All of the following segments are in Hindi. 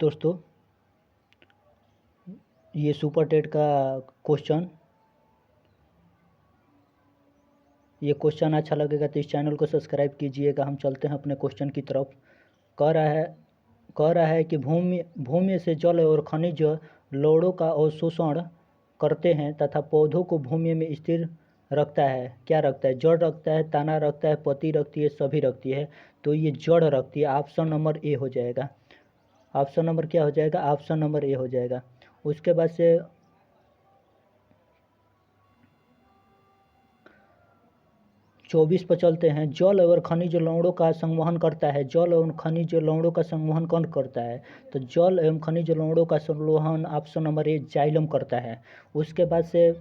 दोस्तों, ये सुपर टेट का क्वेश्चन अच्छा लगेगा तो इस चैनल को सब्सक्राइब कीजिएगा। हम चलते हैं अपने क्वेश्चन की तरफ। कह रहा है कि भूमि से जल और खनिज लवणों का अवशोषण करते हैं तथा पौधों को भूमि में स्थिर रखता है। क्या रखता है? जड़ रखता है, तना रखता है, पत्ती रखती है, सभी रखती है। तो ये जड़ रखती है। ऑप्शन नंबर ए हो जाएगा। ऑप्शन नंबर क्या हो जाएगा? ऑप्शन नंबर ए हो जाएगा। उसके बाद से 24 पर चलते हैं। जल और खनिज लवणों का संवहन करता है। जल एवं खनिज लवणों का संवहन कौन करता है? तो जल एवं खनिज लवणों का संवहन ऑप्शन नंबर ए जाइलम करता है। उसके बाद से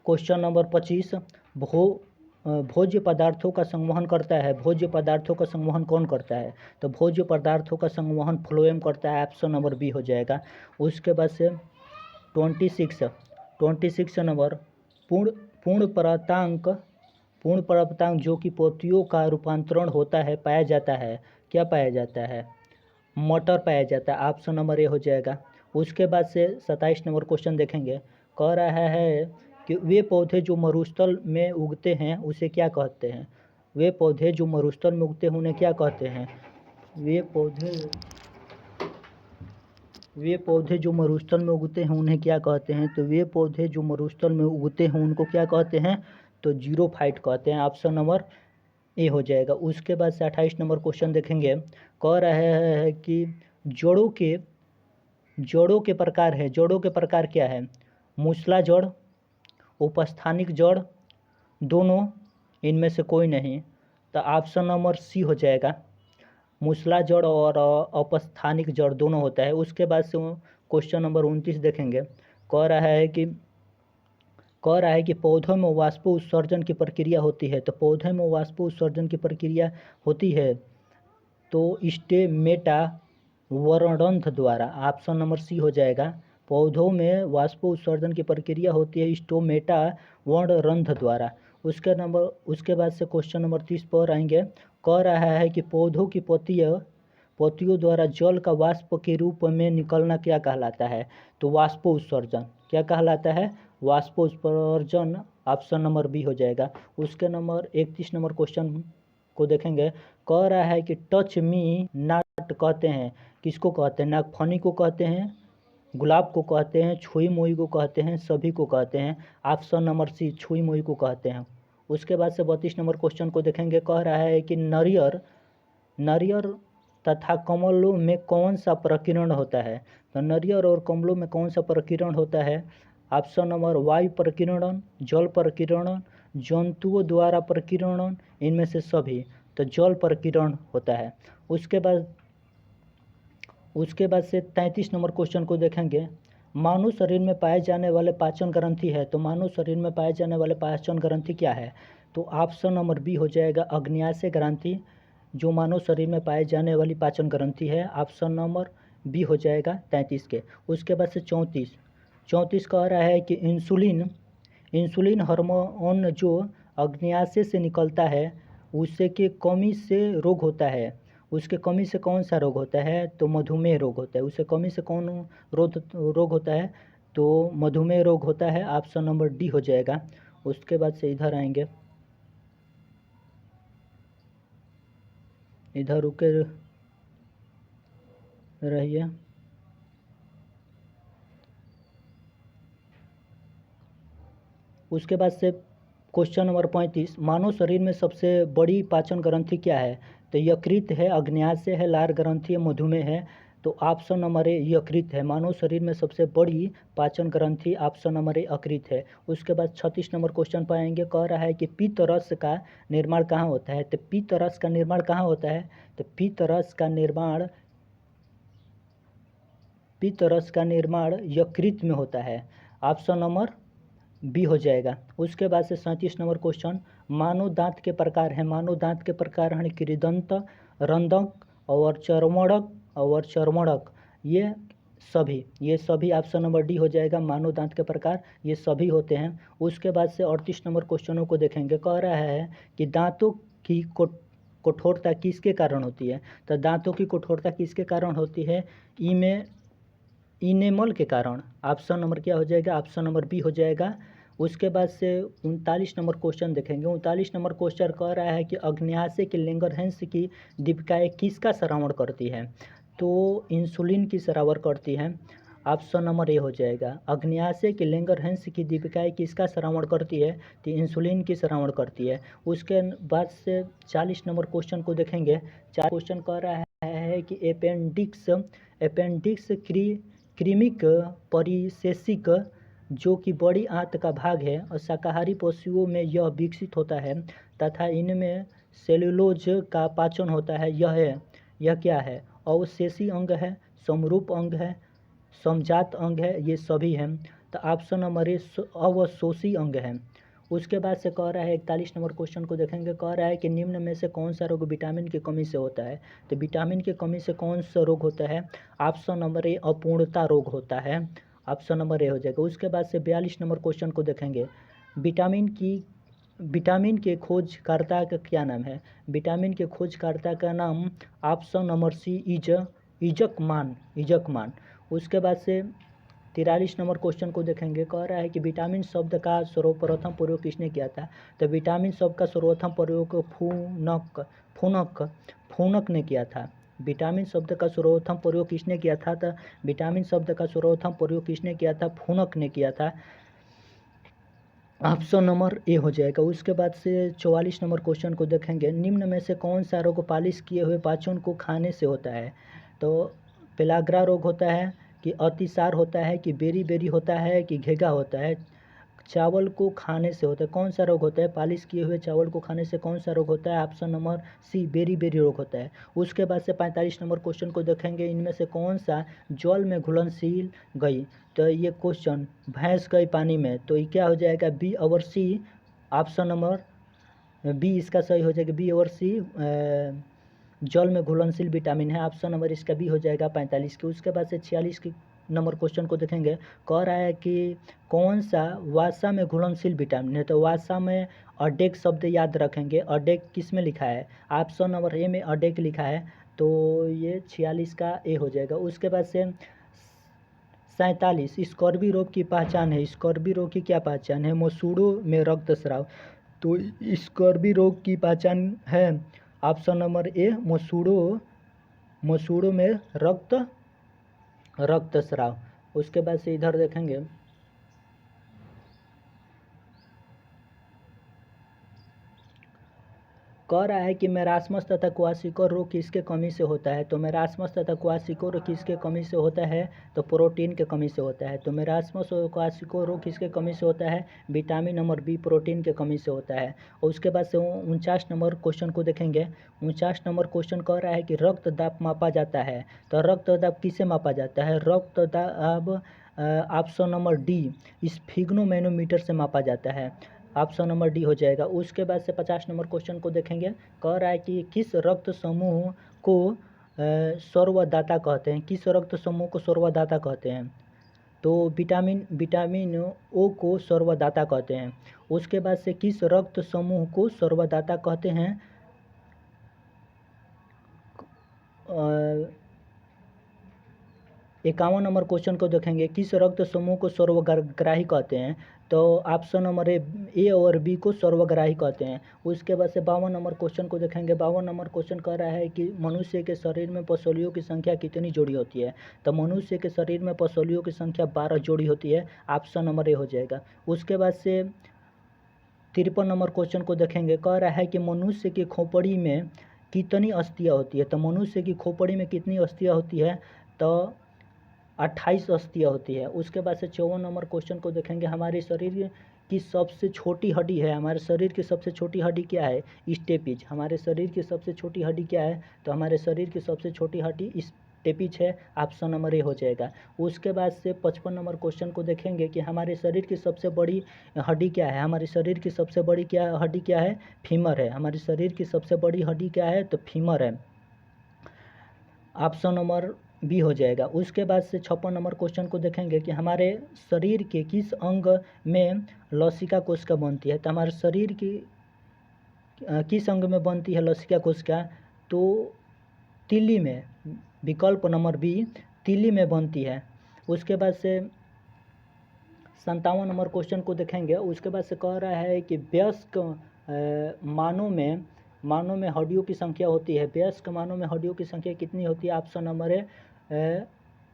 क्वेश्चन नंबर 25, भोज्य पदार्थों का संवहन करता है। भोज्य पदार्थों का संवहन कौन करता है? तो भोज्य पदार्थों का संवहन फ्लोएम करता है। ऑप्शन नंबर बी हो जाएगा। उसके बाद से 26 नंबर, पूर्ण परप्तांक जो कि पोतियों का रूपांतरण होता है पाया जाता है। क्या पाया जाता है? मटर पाया जाता है। ऑप्शन नंबर ए हो जाएगा। उसके बाद से 27 नंबर क्वेश्चन देखेंगे। कह रहा है कि वे पौधे जो मरुस्थल में उगते हैं उसे क्या कहते हैं? वे पौधे जो मरुस्थल में उगते हैं उन्हें क्या कहते हैं? वे पौधे जो मरुस्थल में उगते हैं उन्हें क्या कहते हैं? तो वे पौधे जो मरुस्थल में उगते हैं उनको क्या कहते हैं? तो जीरोफाइट कहते हैं। ऑप्शन नंबर ए हो जाएगा। उसके बाद से 28 नंबर क्वेश्चन देखेंगे। कह रहा है कि जड़ों के प्रकार है। जड़ों के प्रकार क्या है? मूसला जड़, उपस्थानिक जड़, दोनों, इनमें से कोई नहीं। तो ऑप्शन नंबर सी हो जाएगा। मूसला जड़ और अपस्थानिक जड़ दोनों होता है। उसके बाद से क्वेश्चन नंबर 29 देखेंगे। कह रहा है कि पौधों में वाष्प उत्सर्जन की प्रक्रिया होती है। तो पौधे में वाष्प उत्सर्जन की प्रक्रिया होती है तो स्टेमेटा वर्णरंध्र द्वारा। ऑप्शन नंबर सी हो जाएगा। पौधों में वाष्प उत्सर्जन की प्रक्रिया होती है स्टोमेटा वर्णरंध्र द्वारा। उसके बाद से क्वेश्चन नंबर 30 पर आएंगे। कह रहा है कि पौधों की पत्तियों द्वारा जल का वाष्प के रूप में निकलना क्या कहलाता है? तो वाष्प उत्सर्जन। क्या कहलाता है? वाष्प उत्सर्जन। ऑप्शन नंबर बी हो जाएगा। उसके नंबर 31 नंबर क्वेश्चन को देखेंगे। कह रहा है कि टच मी नॉट कहते हैं। किसको कहते हैं? नागफनी को कहते हैं, गुलाब को कहते हैं, छुई मुई को कहते हैं, सभी को कहते हैं। ऑप्शन नंबर सी छुई मुई को कहते हैं। उसके बाद से 32 नंबर क्वेश्चन को देखेंगे। कह रहा है कि नारियर तथा कमलों में कौन सा प्रकीर्ण होता है? तो नारियर और कमलों में कौन सा प्रकीर्ण होता है? ऑप्शन नंबर वायु प्रकीर्णन, जल प्रकीर्णन, जंतुओं द्वारा प्रकीर्णन, इनमें से सभी। तो जल प्रकीर्णन होता है। उसके बाद से 33 नंबर क्वेश्चन को देखेंगे। मानव शरीर में पाए जाने वाले पाचन ग्रंथि है। तो मानव शरीर में पाए जाने वाले पाचन ग्रंथि क्या है? तो ऑप्शन नंबर बी हो जाएगा अग्न्याशय ग्रंथि, जो मानव शरीर में पाए जाने वाली पाचन ग्रंथि है। ऑप्शन नंबर बी हो जाएगा 33 के। उसके बाद से 34 कह रहा है कि इंसुलिन हार्मोन जो अग्न्याशय से निकलता है उससे के कमी से रोग होता है। उसके कमी से कौन सा रोग होता है? तो मधुमेह रोग होता है। उससे कमी से कौन रोग होता है? तो मधुमेह रोग होता है। ऑप्शन नंबर डी हो जाएगा। उसके बाद से इधर आएंगे, इधर रुके रहिए। उसके बाद से क्वेश्चन नंबर 35, मानव शरीर में सबसे बड़ी पाचन ग्रंथि क्या है? तो यकृत है, अग्न्याशय है, लार ग्रंथि है, मधुमेह है। तो ऑप्शन नंबर ए यकृत है। मानव शरीर में सबसे बड़ी पाचन ग्रंथि ऑप्शन नंबर ए यकृत है। उसके बाद 36 नंबर क्वेश्चन पर आएंगे। कह रहा है कि पित्त रस का निर्माण कहाँ होता है? तो पित्त रस का निर्माण कहाँ होता है? तो पित्त रस का निर्माण यकृत में होता है। ऑप्शन नंबर बी हो जाएगा। उसके बाद से 37 नंबर क्वेश्चन, मानव दांत के प्रकार हैं। मानव दांत के प्रकार हैं कृदंत, रंधक और चर्मणक। ये सभी ऑप्शन नंबर डी हो जाएगा। मानव दांत के प्रकार ये सभी होते हैं। उसके बाद से 38 नंबर क्वेश्चनों को देखेंगे। कह रहा है कि दांतों की कठोरता किसके कारण होती है? तो दांतों की कठोरता किसके कारण होती है? इनेमल के कारण। ऑप्शन नंबर क्या हो जाएगा? ऑप्शन नंबर बी हो जाएगा। उसके बाद से 39 नंबर क्वेश्चन देखेंगे। 39 नंबर क्वेश्चन कह रहा है कि अग्न्याशय की लैंगरहैंस की दीपिकाएँ किसका श्रवण करती हैं? तो इंसुलिन की श्रवण करती हैं। ऑप्शन नंबर ए हो जाएगा। अग्न्याशय की लैंगरहैंस की दीपिकाएँ किसका श्रवण करती है? तो इंसुलिन की श्रवण करती है। उसके बाद से 40 नंबर क्वेश्चन को देखेंगे। 4 क्वेश्चन कह रहा है कि अपेंडिक्स क्रीमिक परिसेसिक जो कि बड़ी आंत का भाग है और शाकाहारी पशुओं में यह विकसित होता है तथा इनमें सेलुलोज का पाचन होता है। यह क्या है? अवशेषी अंग है, समरूप अंग है, समजात अंग है, ये सभी हैं। तो ऑप्शन नंबर ए अवशोषी अंग है। उसके बाद से कह रहा है 41 नंबर क्वेश्चन को देखेंगे। कह रहा है कि निम्न में से कौन सा रोग विटामिन की कमी से होता है? तो विटामिन की कमी से कौन सा रोग होता है? ऑप्शन नंबर ए अपूर्णता रोग होता है। ऑप्शन नंबर ए हो जाएगा। उसके बाद से 42 नंबर क्वेश्चन को देखेंगे। विटामिन के खोजकर्ता का क्या नाम है? विटामिन के खोजकर्ता का नाम ऑप्शन नंबर सी इजकमान। उसके बाद से 43 नंबर क्वेश्चन को देखेंगे। कह रहा है कि विटामिन शब्द का सर्वप्रथम प्रयोग किसने किया था? तो विटामिन शब्द का सर्वप्रथम प्रयोग फूनक ने किया था। विटामिन शब्द का सर्वप्रथम प्रयोग किसने किया था? तो विटामिन शब्द का सर्वप्रथम प्रयोग किसने किया था? फूनक ने किया था। ऑप्शन नंबर ए हो जाएगा। उसके बाद से 44 नंबर क्वेश्चन को देखेंगे। निम्न में से कौन सा रोग पालिश किए हुए पाचन को खाने से होता है? तो पेलाग्रा रोग होता है कि अतिसार होता है कि बेरी होता है कि घेगा होता है? चावल को खाने से होता है। कौन सा रोग होता है? पालिश किए हुए चावल को खाने से कौन सा रोग होता है? ऑप्शन नंबर सी बेरी रोग होता है। उसके बाद से 45 नंबर क्वेश्चन को देखेंगे। इनमें से कौन सा जल में घुलनशील गई? तो ये क्वेश्चन भैंस गई पानी में, तो ये क्या हो जाएगा? बी और सी। ऑप्शन नंबर बी इसका सही हो जाएगा। बी और सी जल में घुलनशील विटामिन है। ऑप्शन नंबर इसका बी हो जाएगा 45 के। उसके बाद से 46 की नंबर क्वेश्चन को देखेंगे। कह रहा है कि कौन सा वासा में घुलनशील विटामिन है? तो वासा में अडेक शब्द याद रखेंगे। अडेक किस में लिखा है? ऑप्शन नंबर ए में अडेक लिखा है, तो ये 46 का ए हो जाएगा। उसके बाद से 47 स्कॉर्बी रोग की पहचान है। स्कॉर्बी रोग की क्या पहचान है? मसूड़ों में रक्तस्राव। तो स्कॉर्बी रोग की पहचान है ऑप्शन नंबर ए मसूड़ों में रक्तस्राव। उसके बाद से इधर देखेंगे। कह रहा है कि मेरास्मस तथा क्वाशिकोर रोग किसके कमी से होता है? तो मेरास्मस तथा क्वाशिकोर रोग किसके कमी से होता है? तो प्रोटीन के कमी से होता है। तो मेरास्मस और क्वाशिकोर रोग किसके कमी से होता है? विटामिन नंबर बी प्रोटीन के कमी से होता है। और उसके बाद से 49 नंबर क्वेश्चन को देखेंगे। 49 नंबर क्वेश्चन कह रहा है कि रक्त दाब मापा जाता है। तो रक्त दाब किसे मापा जाता है? रक्त दाब ऑप्शन नंबर डी स्फिग्नोमेनोमीटर से मापा जाता है। ऑप्शन नंबर डी हो जाएगा। उसके बाद से 50 नंबर क्वेश्चन को देखेंगे। कह रहा है कि किस रक्त समूह को सर्वदाता कहते हैं? किस रक्त समूह को सर्वदाता कहते हैं? तो विटामिन ओ को सर्वदाता कहते हैं। उसके बाद से किस रक्त समूह को सर्वदाता कहते हैं? 51 नंबर क्वेश्चन को देखेंगे। किस रक्त समूह को सर्वग्राही कहते हैं? तो ऑप्शन नंबर ए और बी को सर्वग्राही कहते हैं। उसके बाद से 52 नंबर क्वेश्चन को देखेंगे। 52 नंबर क्वेश्चन कह रहा है कि मनुष्य के शरीर में पसलियों की संख्या कितनी जोड़ी होती है? तो मनुष्य के शरीर में पसलियों की संख्या 12 जोड़ी होती है। ऑप्शन नंबर ए हो जाएगा। उसके बाद से 53 नंबर क्वेश्चन को देखेंगे। कह रहा है कि मनुष्य की खोपड़ी में कितनी अस्थियाँ होती है? तो मनुष्य की खोपड़ी में कितनी अस्थियाँ होती है? तो 28 अस्थियाँ होती है। उसके बाद से 54 नंबर क्वेश्चन को देखेंगे। हमारे शरीर की सबसे छोटी हड्डी है। हमारे शरीर की सबसे छोटी हड्डी क्या है? स्टेपिज। हमारे शरीर की सबसे छोटी हड्डी क्या है? तो हमारे शरीर की सबसे छोटी हड्डी स्टेपिज है। ऑप्शन नंबर ए हो जाएगा। उसके बाद से 55 नंबर क्वेश्चन को देखेंगे कि हमारे शरीर की सबसे बड़ी हड्डी क्या है? हमारे शरीर की सबसे बड़ी हड्डी क्या है? फीमर है। हमारे शरीर की सबसे बड़ी हड्डी क्या है? तो फीमर है। ऑप्शन नंबर बी हो जाएगा। उसके बाद से 56 नंबर क्वेश्चन को देखेंगे कि हमारे शरीर के किस अंग में लसिका कोशिका बनती है? तो हमारे शरीर की किस अंग में बनती है लसिका कोशिका? तो तीली में, विकल्प नंबर बी तीली में बनती है। उसके बाद से 57 नंबर क्वेश्चन को देखेंगे। उसके बाद से कह रहा है कि वयस्क मानव में हड्डियों की संख्या होती है, वयस्क मानव में हड्डियों की संख्या कितनी होती है? ऑप्शन नंबर है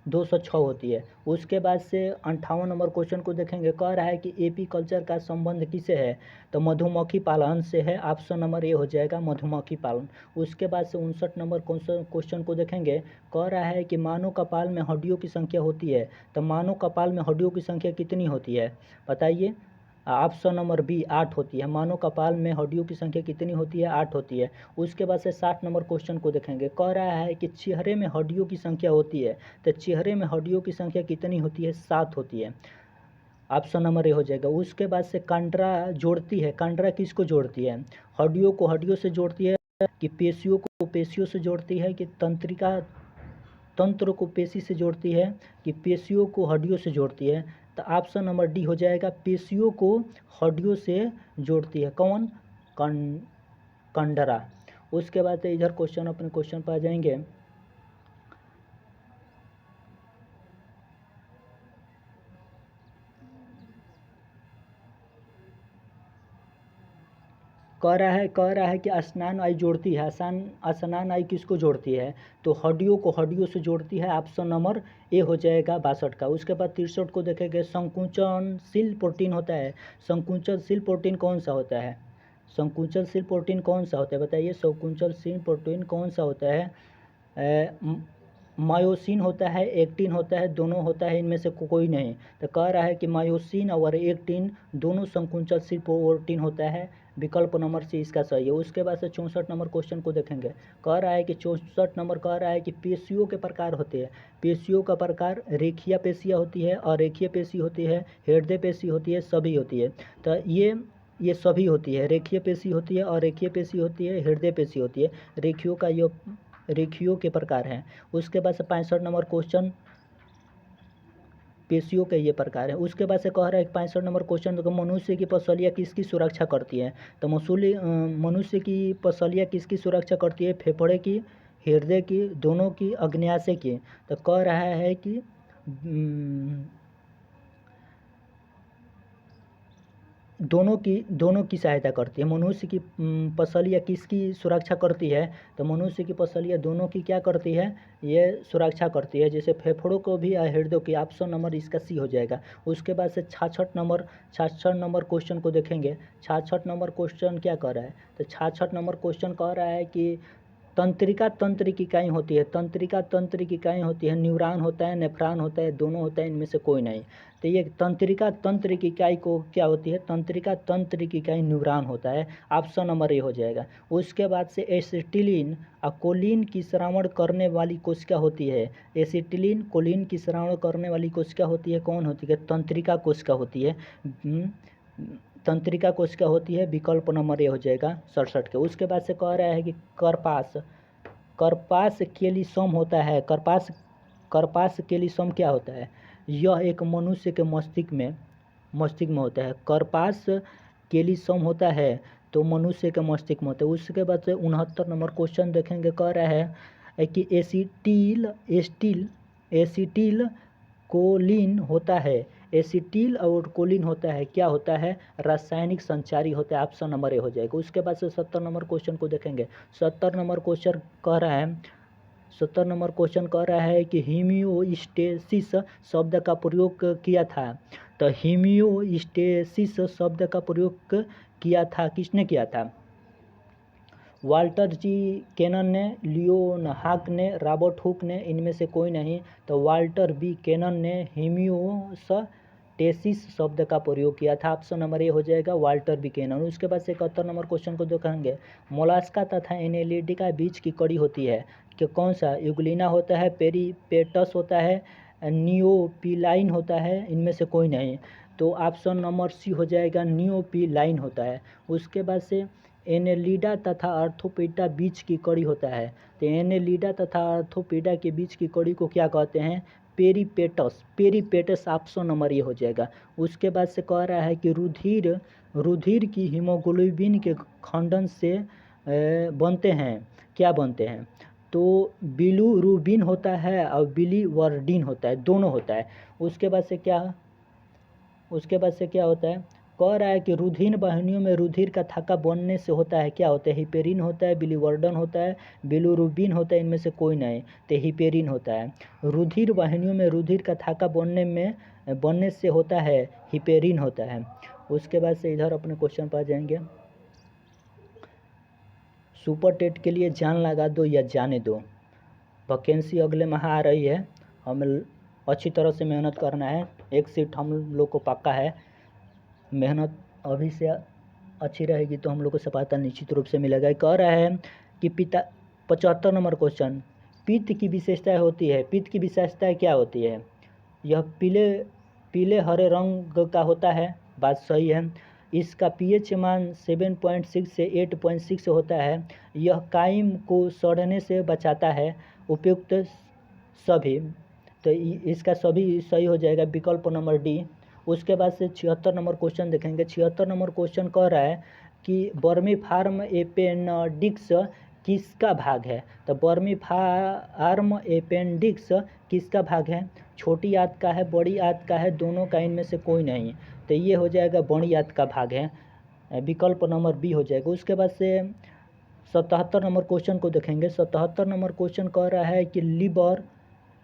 206 होती है। उसके बाद से 58 नंबर क्वेश्चन को देखेंगे। कह रहा है कि एपी कल्चर का संबंध किससे है? तो मधुमक्खी पालन से है। ऑप्शन नंबर ए हो जाएगा मधुमक्खी पालन। उसके बाद से 59 नंबर क्वेश्चन को देखेंगे। कह रहा है कि मानव कपाल में हड्डियों की संख्या होती है, तो मानव कपाल में हड्डियों की संख्या कितनी होती है? बताइए। ऑप्शन नंबर बी 8 होती है। मानव कपाल में हड्डियों की संख्या कितनी होती है? 8 होती है। उसके बाद से 60 नंबर क्वेश्चन को देखेंगे। कह रहा है कि चेहरे में हड्डियों की संख्या होती है, तो चेहरे में हड्डियों की संख्या कितनी होती है? 7 होती है। ऑप्शन नंबर ए हो जाएगा। उसके बाद से कंडरा जोड़ती है, कंडरा किसको जोड़ती है? हड्डियों को हड्डियों से जोड़ती है, कि पेशियों को पेशियों से जोड़ती है, कि तंत्र को पेशी से जोड़ती है, कि पेशियों को हड्डियों से जोड़ती है? तो ऑप्शन नंबर डी हो जाएगा, पेशियों को हड्डियों से जोड़ती है। कौन? कंडरा। उसके बाद इधर अपने क्वेश्चन पर आ जाएंगे। कह रहा है कि स्नान आयु जोड़ती है। स्नान आयु किसको जोड़ती है? तो हड्डियों को हड्डियों से जोड़ती है। ऑप्शन नंबर ए हो जाएगा 62 का। उसके बाद 63 को देखेंगे। संकुचनशील प्रोटीन होता है, संकुचनशील प्रोटीन कौन सा होता है? संकुचनशील प्रोटीन कौन सा होता है? बताइए, संकुचनशील प्रोटीन कौन सा होता है? मायोसिन होता है, एक्टिन होता है, दोनों होता है, इनमें से कोई नहीं। तो कह रहा है कि मायोसिन और एक्टिन दोनों संकुचनशील प्रोटीन होता है। विकल्प नंबर सी इसका सही है। उसके बाद से 64 नंबर क्वेश्चन को देखेंगे। कह रहा है कि 64 नंबर कह रहा है कि पेशियों के प्रकार होते हैं। पेशियों का प्रकार रेखीय पेशियाँ होती है, अरेखीय पेशी होती है, हृदय पेशी होती है, सभी होती है। तो ये सभी होती है। रेखीय पेशी होती है, अरेखीय पेशी होती है, हृदय पेशी होती है। रेखियों के प्रकार हैं। उसके बाद से 65 नंबर क्वेश्चन पेशियों के ये प्रकार है। उसके बाद से कह रहा है 65 नंबर क्वेश्चन, मनुष्य की पसलियाँ किसकी सुरक्षा करती हैं? तो मनुष्य की पसलियाँ किसकी सुरक्षा करती है? फेफड़े की, हृदय की, दोनों की, अग्न्याशय की? तो कह रहा है कि दोनों की सहायता करती है। मनुष्य की पसलियाँ किसकी सुरक्षा करती है? तो मनुष्य की पसलियाँ दोनों की क्या करती है? ये सुरक्षा करती है, जैसे फेफड़ों को भी और हृदय की। ऑप्शन नंबर इसका सी हो जाएगा। उसके बाद से 66 नंबर क्वेश्चन को देखेंगे। 66 नंबर क्वेश्चन क्या कर रहा है? तो 66 नंबर क्वेश्चन कह रहा है कि तंत्रिका तंत्र की इकाई होती है। तंत्रिका तंत्र की इकाई होती है। न्यूरॉन होता है, नेफ्रॉन होता है, दोनों होता है, इनमें से कोई नहीं। तो ये तंत्रिका तंत्र की इकाई को क्या होती है? तंत्रिका तंत्र की इकाई न्यूरॉन होता है। ऑप्शन नंबर ए हो जाएगा। उसके बाद से एसिटिलीन और कोलिन की श्रावण करने वाली कोशिका होती है। एसिटिलीन कोलिन की श्रावण करने वाली कोशिका होती है। कौन होती है? तंत्रिका कोशिका होती है। तंत्रिका कोशिका होती है। विकल्प नंबर ए हो जाएगा 67 के। उसके बाद से कह रहा है कि करपास कैल्शियम होता है। करपास कैल्शियम क्या होता है? यह एक मनुष्य के मस्तिष्क में होता है। करपास कैल्शियम होता है तो मनुष्य के मस्तिष्क में होता है। उसके बाद से 69 नंबर क्वेश्चन देखेंगे। कह रहा है कि एसिटिल कोलिन होता है। एसिटिल और कोलिन होता है, क्या होता है? रासायनिक संचारी होता है। ऑप्शन नंबर ए हो जाएगा। उसके बाद से 70 नंबर क्वेश्चन को देखेंगे। 70 नंबर क्वेश्चन कह रहा है कि हीमियोस्टेसिस शब्द का प्रयोग किया था। तो हीमियोस्टेसिस शब्द का प्रयोग किया था, किसने किया था? वाल्टर जी कैनन ने, लियोनहार्ड ने, रॉबर्ट हुक ने, इनमें से कोई नहीं। तो वाल्टर बी कैनन ने हीमियोस्टेसिस शब्द का प्रयोग किया था। ऑप्शन नंबर ए हो जाएगा वाल्टर बी कैनन। उसके बाद से 71 नंबर क्वेश्चन को देखेंगे। मोलास्का तथा एनेलिडिका बीच की कड़ी होती है, कि कौन सा? यूग्लिना होता है, पेरिपेटस होता है, नियोपिलाइन होता है, इनमें से कोई नहीं। तो ऑप्शन नंबर सी हो जाएगा, नियोपिलाइन होता है। उसके बाद से एनेलिडा तथा आर्थोपोडा बीच की कड़ी होता है। तो एनेलिडा तथा आर्थोपोडा के बीच की कड़ी को क्या कहते हैं? पेरिपेटस। पेरिपेटस ऑप्शन नंबर ये हो जाएगा। उसके बाद से कह रहा है कि रुधिर की हीमोग्लोबिन के खंडन से बनते हैं। क्या बनते हैं? तो बिलिरुबिन होता है और बिलिवर्डिन होता है, दोनों होता है। उसके बाद से क्या होता है? कह रहा है कि रुधिर वाहिनियों में रुधिर का थक्का बनने से होता है। क्या होता है? हिपेरिन होता है, बिलिवर्डन होता है, बिलिरुबिन होता है, इनमें से कोई नहीं, तो हिपेरिन होता है। रुधिर वाहिनियों में रुधिर का थक्का बनने से होता है, हिपेरिन होता है। उसके बाद से इधर अपने क्वेश्चन पर आ जाएंगे। सुपर टेट के लिए जान लगा दो या जाने दो। वैकेंसी अगले माह आ रही है, हमें अच्छी तरह से मेहनत करना है। एक सीट हम लोग को पक्का है। मेहनत अभी से अच्छी रहेगी तो हम लोग को सफलता निश्चित रूप से मिलेगा। कह रहा है कि 75 नंबर क्वेश्चन, पित्त की विशेषताएं होती है। पित्त की विशेषताएं क्या होती है? यह पीले हरे रंग का होता है, बात सही है। इसका पीएच मान 7.6 से 8.6 होता है। यह काइम को सड़ने से बचाता है। उपयुक्त सभी, तो इसका सभी सही हो जाएगा, विकल्प नंबर डी। उसके बाद से 76 नंबर क्वेश्चन देखेंगे। 76 नंबर क्वेश्चन कह रहा है कि वर्मीफार्म एपेंडिक्स किसका भाग है? तो वर्मीफार्म एपेंडिक्स किसका भाग है? छोटी आंत का है, बड़ी आंत का है, दोनों का, इनमें से कोई नहीं, तो ये हो जाएगा बड़ी आंत का भाग है, विकल्प नंबर बी हो जाएगा। उसके बाद से 77 नंबर क्वेश्चन को देखेंगे। 77 नंबर क्वेश्चन कह रहा है कि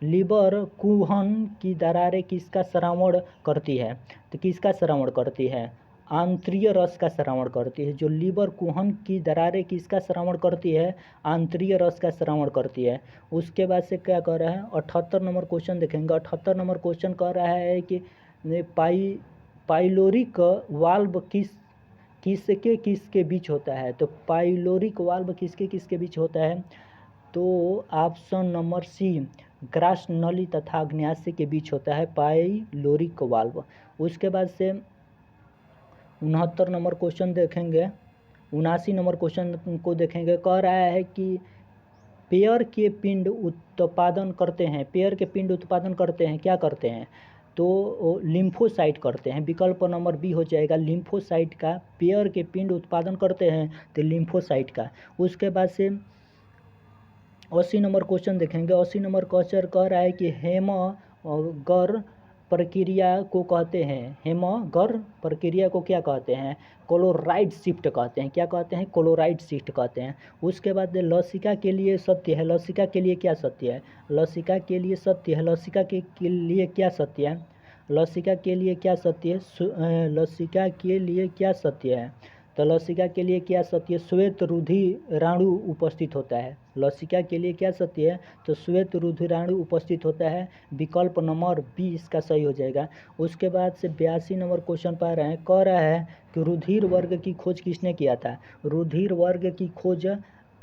लीवर कुहन की दरारें किसका श्रावण करती है? तो किसका श्रावण करती है? आंतरीय रस का श्रावण करती है। जो लीवर कुहन की दरारें किसका श्रावण करती है? आंतरीय रस का श्रावण करती है। उसके बाद से क्या कह रहा है? 78 नंबर क्वेश्चन देखेंगे। 78 नंबर क्वेश्चन कह रहा है कि पाइलोरिक वाल्व किसके बीच होता है? तो पाइलोरिक वाल्व किसके बीच होता है? तो ऑप्शन नंबर सी, ग्रास नली तथा अग्न्याशय के बीच होता है पाइलोरिक वाल्व। उसके बाद से 69 नंबर क्वेश्चन देखेंगे। 79 नंबर क्वेश्चन को देखेंगे। कह रहा है कि पेयर के पिंड उत्पादन करते हैं। पेयर के पिंड उत्पादन करते हैं, क्या करते हैं? तो लिम्फोसाइट करते हैं, विकल्प नंबर बी हो जाएगा। लिम्फोसाइट का, पेयर के पिंड उत्पादन करते हैं तो लिम्फोसाइट का। उसके बाद से 80 नंबर क्वेश्चन देखेंगे। 80 नंबर क्वेश्चन कह रहा है कि हेमगर प्रक्रिया को कहते हैं। हेमगर प्रक्रिया को क्या कहते हैं? क्लोराइड शिफ्ट कहते हैं। क्या कहते हैं? क्लोराइड शिफ्ट कहते हैं। उसके बाद लसिका के लिए सत्य है। लसिका के लिए क्या सत्य है? लसिका के लिए सत्य है। लसिका के लिए क्या सत्य है? लसिका के लिए क्या सत्य है? लसिका के लिए क्या सत्य है? तो लसिका के लिए क्या सत्य है? श्वेत रुधिराणु उपस्थित होता है। लसिका के लिए क्या सत्य है? तो श्वेत रुधिराणु उपस्थित होता है, विकल्प नंबर बी इसका सही हो जाएगा। उसके बाद से 82 नंबर क्वेश्चन पा रहे हैं। कह रहा है कि रुधिर वर्ग की खोज किसने किया था? रुधिर वर्ग की खोज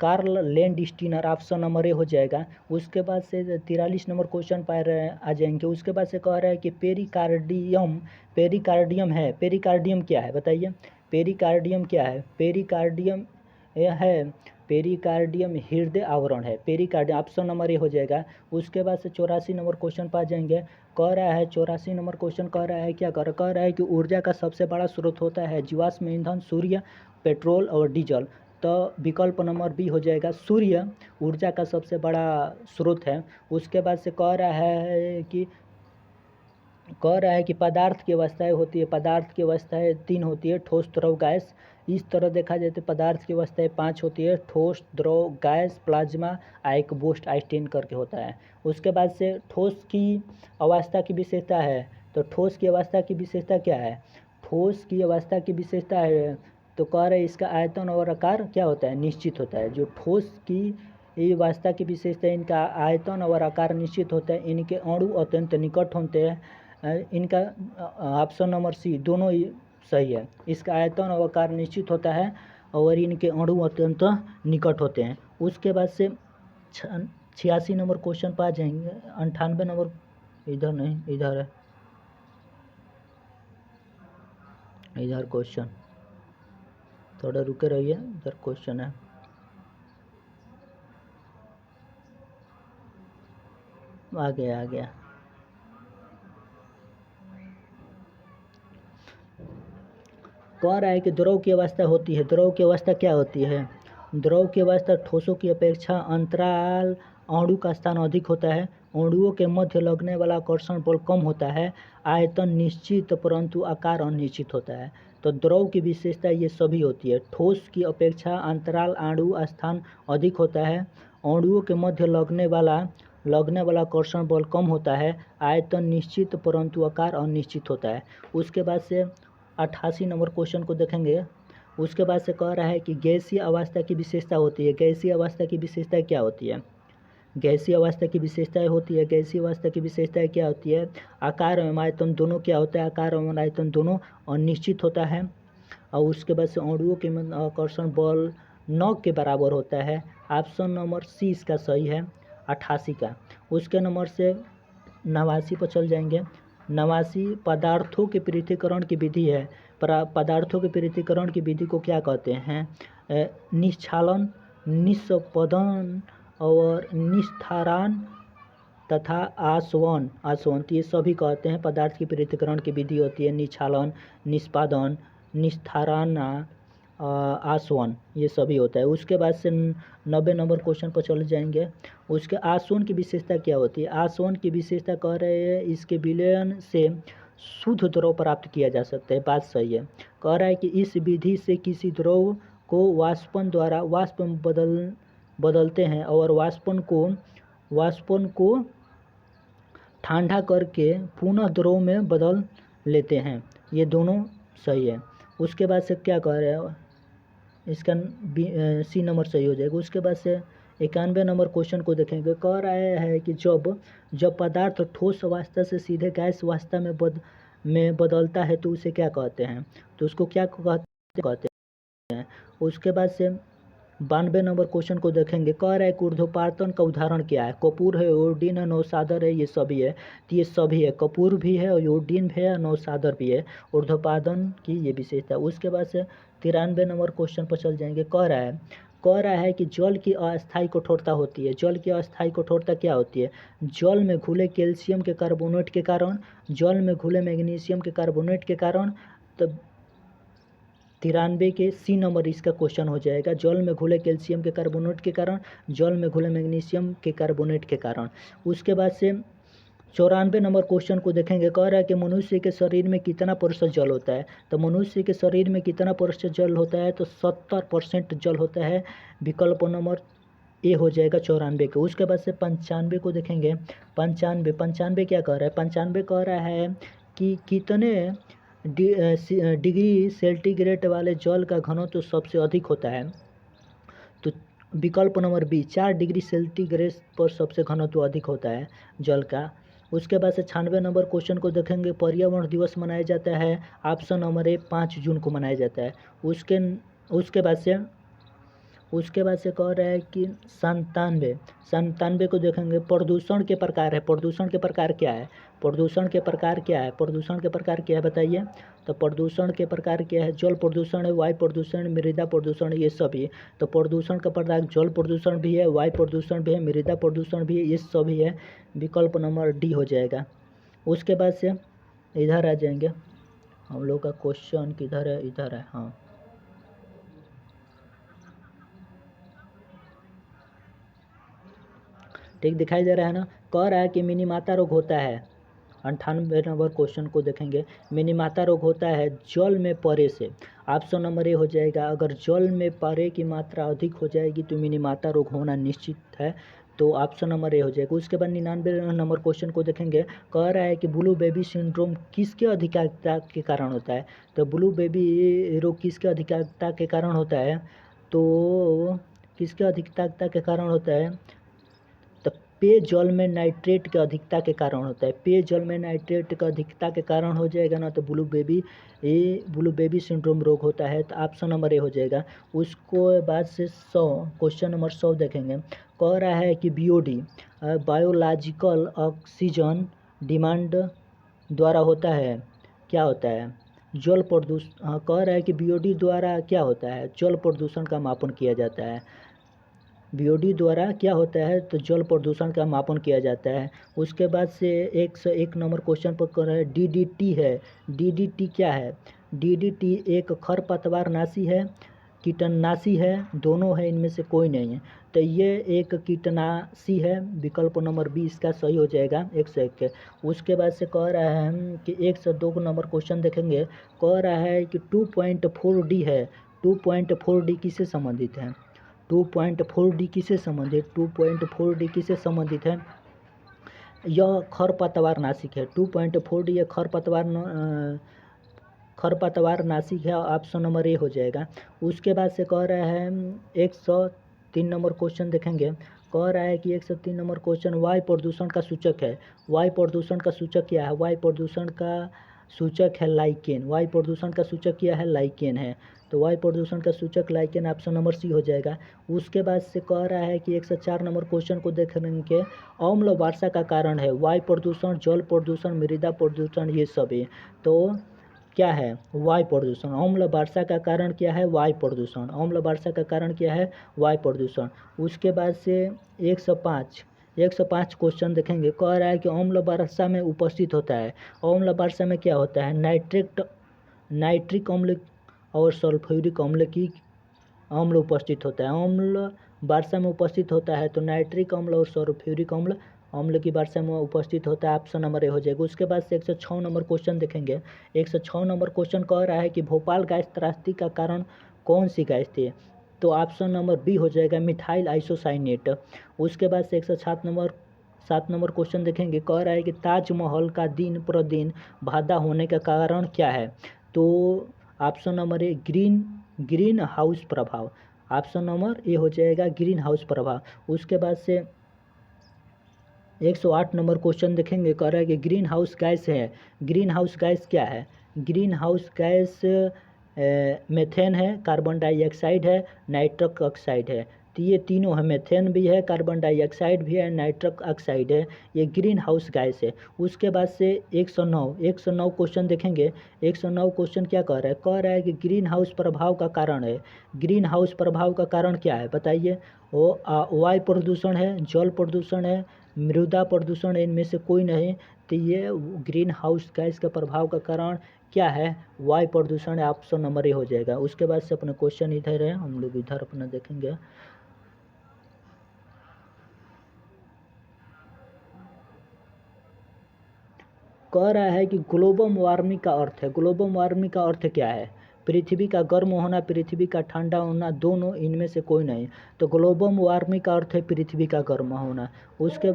Karl Landsteiner, option number A हो जाएगा। उसके बाद से 43 नंबर क्वेश्चन पा रहे हैं, आ जाएंगे। उसके बाद से कह रहा है कि पेरिकार्डियम है। पेरिकार्डियम क्या है बताइए? पेरिकार्डियम क्या है? पेरिकार्डियम पेरिकार्डियम हृदय आवरण है। पेरिकार्डियम ऑप्शन नंबर ए हो जाएगा। उसके बाद से 84 नंबर क्वेश्चन पा जाएंगे। कह रहा है 84 नंबर क्वेश्चन कह रहा है क्या कह रहा है कि ऊर्जा का सबसे बड़ा स्रोत होता है जीवाश्म ईंधन, सूर्य, पेट्रोल और डीजल। तो विकल्प नंबर बी हो जाएगा, सूर्य ऊर्जा का सबसे बड़ा स्रोत है। उसके बाद से कह रहा है कि पदार्थ की अवस्थाएं होती है। पदार्थ की अवस्थाएं 3 होती है, ठोस, द्रव, गैस। इस तरह देखा जाए तो पदार्थ की अवस्थाएं 5 होती है, ठोस, द्रव, गैस, प्लाज्मा, आइकोबोस्ट, आइंस्टीन करके होता है। उसके बाद से ठोस की अवस्था की विशेषता है। तो ठोस की अवस्था की विशेषता क्या है? ठोस की अवस्था की विशेषता है, तो कह रहे इसका आयतन और आकार क्या होता है? निश्चित होता है। जो ठोस की ये अवस्था की विशेषता, इनका आयतन और आकार निश्चित होता है, इनके अणु अत्यंत निकट होते हैं। इनका ऑप्शन नंबर सी दोनों ही सही है। इसका आयतन और आकार निश्चित होता है और इनके अणु अत्यंत निकट होते हैं। उसके बाद से 86 नंबर क्वेश्चन पर आ जाएंगे। 98 नंबर इधर नहीं, इधर है, इधर क्वेश्चन थोड़ा रुके रहिए, इधर क्वेश्चन है। आ गया। कह रहा है कि द्रव की अवस्था होती है। द्रव की अवस्था क्या होती है? द्रव की अवस्था ठोसों की अपेक्षा अंतराल अणु का स्थान अधिक होता है। अणुओं के मध्य लगने वाला आकर्षण बल कम होता है। आयतन निश्चित परंतु आकार अनिश्चित होता है। तो द्रव की विशेषता ये सभी होती है। ठोस की अपेक्षा अंतराल अणु स्थान अधिक होता है। अणुओं के मध्य लगने वाला आकर्षण बल कम होता है। आयतन निश्चित परंतु आकार अनिश्चित होता है। उसके बाद से 88 नंबर क्वेश्चन को देखेंगे। उसके बाद से कह रहा है कि गैसीय अवस्था की विशेषता होती है। गैसीय अवस्था की विशेषता क्या होती है? गैसीय अवस्था की विशेषताएं होती है। गैसीय अवस्था की विशेषताएं क्या होती है? आकार एवं आयतन दोनों क्या होता है? आकार एवं आयतन दोनों अनिश्चित होता है। और उसके बाद से अणुओं के आकर्षण बल 9 के बराबर होता है। ऑप्शन नंबर सी इसका सही है, 88 का। उसके नंबर से 89 पर चल जाएंगे। 89 पदार्थों के पृथक्करण की विधि है। पदार्थों के पृथक्करण की विधि को क्या कहते हैं? निश्चालन, निस्पंदन और निस्तारण तथा आसवन। ये सभी कहते हैं पदार्थ की पृथक्करण की विधि होती है। निश्चालन, निष्पादन, निस्तारण, आसवन, ये सभी होता है। उसके बाद से 90 नंबर क्वेश्चन पर चले जाएंगे। उसके आसवन की विशेषता क्या होती है? आसवन की विशेषता कह रहे हैं इसके विलयन से शुद्ध द्रव प्राप्त किया जा सकता है। बात सही है। कह रहा है कि इस विधि से किसी द्रव को वाष्पन द्वारा वाष्प में बदलते हैं और वाष्पन को ठंडा करके पुनः द्रव में बदल लेते हैं। ये दोनों सही है। उसके बाद से क्या कह रहे हैं? इसका सी नंबर सही हो जाएगा। उसके बाद से 91 नंबर क्वेश्चन को देखेंगे। कह रहा है कि जब पदार्थ ठोस अवस्था से सीधे गैस अवस्था में बदलता है तो उसे क्या कहते हैं? तो उसको क्या कहते हैं? उसके बाद से 92 नंबर क्वेश्चन को देखेंगे। कह रहा है कि ऊर्ध्वपातन का उदाहरण क्या है? कपूर है, योडीन है, नौसादर है, ये सभी है। तो ये सभी है, कपूर भी है और योडीन भी है, नौसादर भी है। ऊर्ध्वपातन की ये विशेषता। उसके बाद से 93 नंबर क्वेश्चन पर चल जाएंगे। कह रहा है कि जल की अस्थायी कठोरता होती है। जल की अस्थायी कठोरता क्या होती है? जल में घुले कैल्शियम के कार्बोनेट के कारण, जल में घुले मैग्नीशियम के कार्बोनेट के कारण। तो 93 के सी नंबर इसका क्वेश्चन हो जाएगा। जल में घुले कैल्शियम के कार्बोनेट के कारण, जल में घुले मैग्नीशियम के कार्बोनेट के कारण। उसके बाद से 94 नंबर क्वेश्चन को देखेंगे। कह रहा है कि मनुष्य के शरीर में कितना प्रतिशत जल होता है? तो मनुष्य के शरीर में कितना प्रतिशत जल होता है? तो 70% जल होता है। विकल्प नंबर ए हो जाएगा 94 के। उसके बाद से 95 को देखेंगे। 95 क्या कह रहा है? 95 कह रहा है कि कितने डिग्री सेंटीग्रेड वाले जल का घनत्व तो सबसे अधिक होता है? तो विकल्प नंबर बी 4 डिग्री सेंटीग्रेड पर सबसे घनत्व अधिक होता है जल का। उसके बाद से 96 नंबर क्वेश्चन को देखेंगे। पर्यावरण दिवस मनाया जाता है। ऑप्शन नंबर ए 5 जून को मनाया जाता है। उसके बाद से कह रहा है कि 97 को देखेंगे। प्रदूषण के प्रकार है। प्रदूषण के प्रकार क्या है? प्रदूषण के प्रकार क्या है बताइए? तो प्रदूषण के प्रकार क्या है? जल प्रदूषण है, वायु प्रदूषण, मृदा प्रदूषण, ये सभी। तो प्रदूषण का प्रकार जल प्रदूषण भी है, वायु प्रदूषण भी है, मृदा प्रदूषण भी है, ये सभी है। विकल्प नंबर डी हो जाएगा। उसके बाद से इधर आ जाएंगे। हम लोग का क्वेश्चन किधर है? इधर है, हाँ। ठीक दिखाई दे रहा है ना? कह रहा है कि मिनीमाता रोग होता है। 98 नंबर क्वेश्चन को देखेंगे। मिनीमाता रोग होता है जल में पारे से। ऑप्शन नंबर ए हो जाएगा। अगर जल में पारे की मात्रा अधिक हो जाएगी तो मिनीमाता रोग होना निश्चित है। तो ऑप्शन नंबर ए हो जाएगा। उसके बाद 99 नंबर क्वेश्चन को देखेंगे। कह रहा है कि ब्लू बेबी सिंड्रोम किसके अधिकता के कारण होता है? तो ब्लू बेबी रोग किसके अधिकता के कारण होता है? तो किसके अधिकता के कारण होता है? पेयजल में नाइट्रेट की अधिकता के कारण होता है। पेयजल में नाइट्रेट की अधिकता के कारण हो जाएगा ना, तो ब्लू बेबी सिंड्रोम रोग होता है। तो ऑप्शन नंबर ए हो जाएगा। उसको बाद से 100 क्वेश्चन नंबर 100 देखेंगे। कह रहा है कि बीओडी बायोलॉजिकल ऑक्सीजन डिमांड द्वारा होता है। क्या होता है? जल प्रदूषण कह रहा है कि बीओडी द्वारा क्या होता है, जल प्रदूषण का मापन किया जाता है। बीओडी द्वारा क्या होता है, तो जल प्रदूषण का मापन किया जाता है। उसके बाद से 101 नंबर क्वेश्चन पर कर रहा है डीडीटी है। डीडीटी क्या है, डीडीटी एक खरपतवार नाशी है, कीटनाशी है, दोनों है, इनमें से कोई नहीं है। तो ये एक कीटनाशी है, विकल्प नंबर बी इसका सही हो जाएगा 101 के। उसके बाद से कह रहा है कि 102 नंबर क्वेश्चन देखेंगे, कह रहा है कि 2.4D है। 2.4D किससे संबंधित है, 2.4D किससे संबंधित, 2.4D किससे संबंधित है, यह खरपतवार नाशिक है। 2.4D यह खरपतवार नाशिक है, ऑप्शन नंबर ए हो जाएगा। उसके बाद से कह रहा है 103 नंबर क्वेश्चन देखेंगे, कह रहा है कि 103 नंबर क्वेश्चन वायु प्रदूषण का सूचक है। वायु प्रदूषण का सूचक क्या है, वायु प्रदूषण का सूचक है लाइकेन। वायु प्रदूषण का सूचक क्या है, लाइकेन है। तो वायु प्रदूषण का सूचक लाइकेन, ऑप्शन नंबर सी हो जाएगा। उसके बाद से कह रहा है कि 104 नंबर क्वेश्चन को देखेंगे, अम्ल वर्षा का कारण है वायु प्रदूषण, जल प्रदूषण, मृदा प्रदूषण, ये सभी। तो क्या है, वायु प्रदूषण। अम्ल वर्षा का कारण क्या है, वायु प्रदूषण। अम्ल वर्षा का कारण क्या है, वायु प्रदूषण। उसके बाद से 105 क्वेश्चन देखेंगे, कह रहा है कि अम्ल वर्षा में उपस्थित होता है। अम्ल वर्षा में क्या होता है, नाइट्रिक अम्ल और सल्फ्यूरिक अम्ल उपस्थित होता है। अम्ल वर्षा में उपस्थित होता है तो नाइट्रिक अम्ल और सल्फ्यूरिक अम्ल की वर्षा में उपस्थित होता है, ऑप्शन नंबर ए हो जाएगा। उसके बाद से 106 नंबर क्वेश्चन देखेंगे। 106 नंबर क्वेश्चन कह रहा है कि भोपाल गैस त्रासदी का कारण कौन सी गैस थी, तो ऑप्शन नंबर बी हो जाएगा, मिथाइल आइसोसाइनेट। उसके बाद से 107 नंबर क्वेश्चन देखेंगे, कह रहा है कि ताजमहल का दिन प्रतिदिन भादा होने का कारण क्या है, तो ऑप्शन नंबर ए ग्रीन हाउस प्रभाव। ऑप्शन नंबर ए हो जाएगा, ग्रीन हाउस प्रभाव। उसके बाद से 108 नंबर क्वेश्चन देखेंगे, कह रहा है कि ग्रीन हाउस गैस है। ग्रीन हाउस गैस क्या है, ग्रीन हाउस गैस मेथेन है, कार्बन डाइऑक्साइड है, नाइट्रस ऑक्साइड है। तो ये तीनों है, मेथेन भी है, कार्बन डाइऑक्साइड भी है, नाइट्रस ऑक्साइड है, ये ग्रीन हाउस गैस है। उसके बाद से 109 क्वेश्चन देखेंगे। 109 क्वेश्चन क्या कह रहा है कि ग्रीन हाउस प्रभाव का कारण है। ग्रीन हाउस प्रभाव का कारण क्या है बताइए, वो वायु प्रदूषण है, जल प्रदूषण है, मृदा प्रदूषण, इनमें से कोई नहीं। तो ये ग्रीन हाउस गैस का प्रभाव का कारण क्या है, वायु प्रदूषण, ऑप्शन नंबर ए हो जाएगा। उसके बाद से अपना क्वेश्चन इधर है, हम लोग इधर अपना देखेंगे। कह रहा है कि ग्लोबल वार्मिंग का अर्थ है, ग्लोबल वार्मिंग का अर्थ क्या है, पृथ्वी का गर्म होना, पृथ्वी का ठंडा होना, दोनों, इनमें से कोई नहीं। तो ग्लोबल वार्मिंग का अर्थ है पृथ्वी का गर्म होना। उसके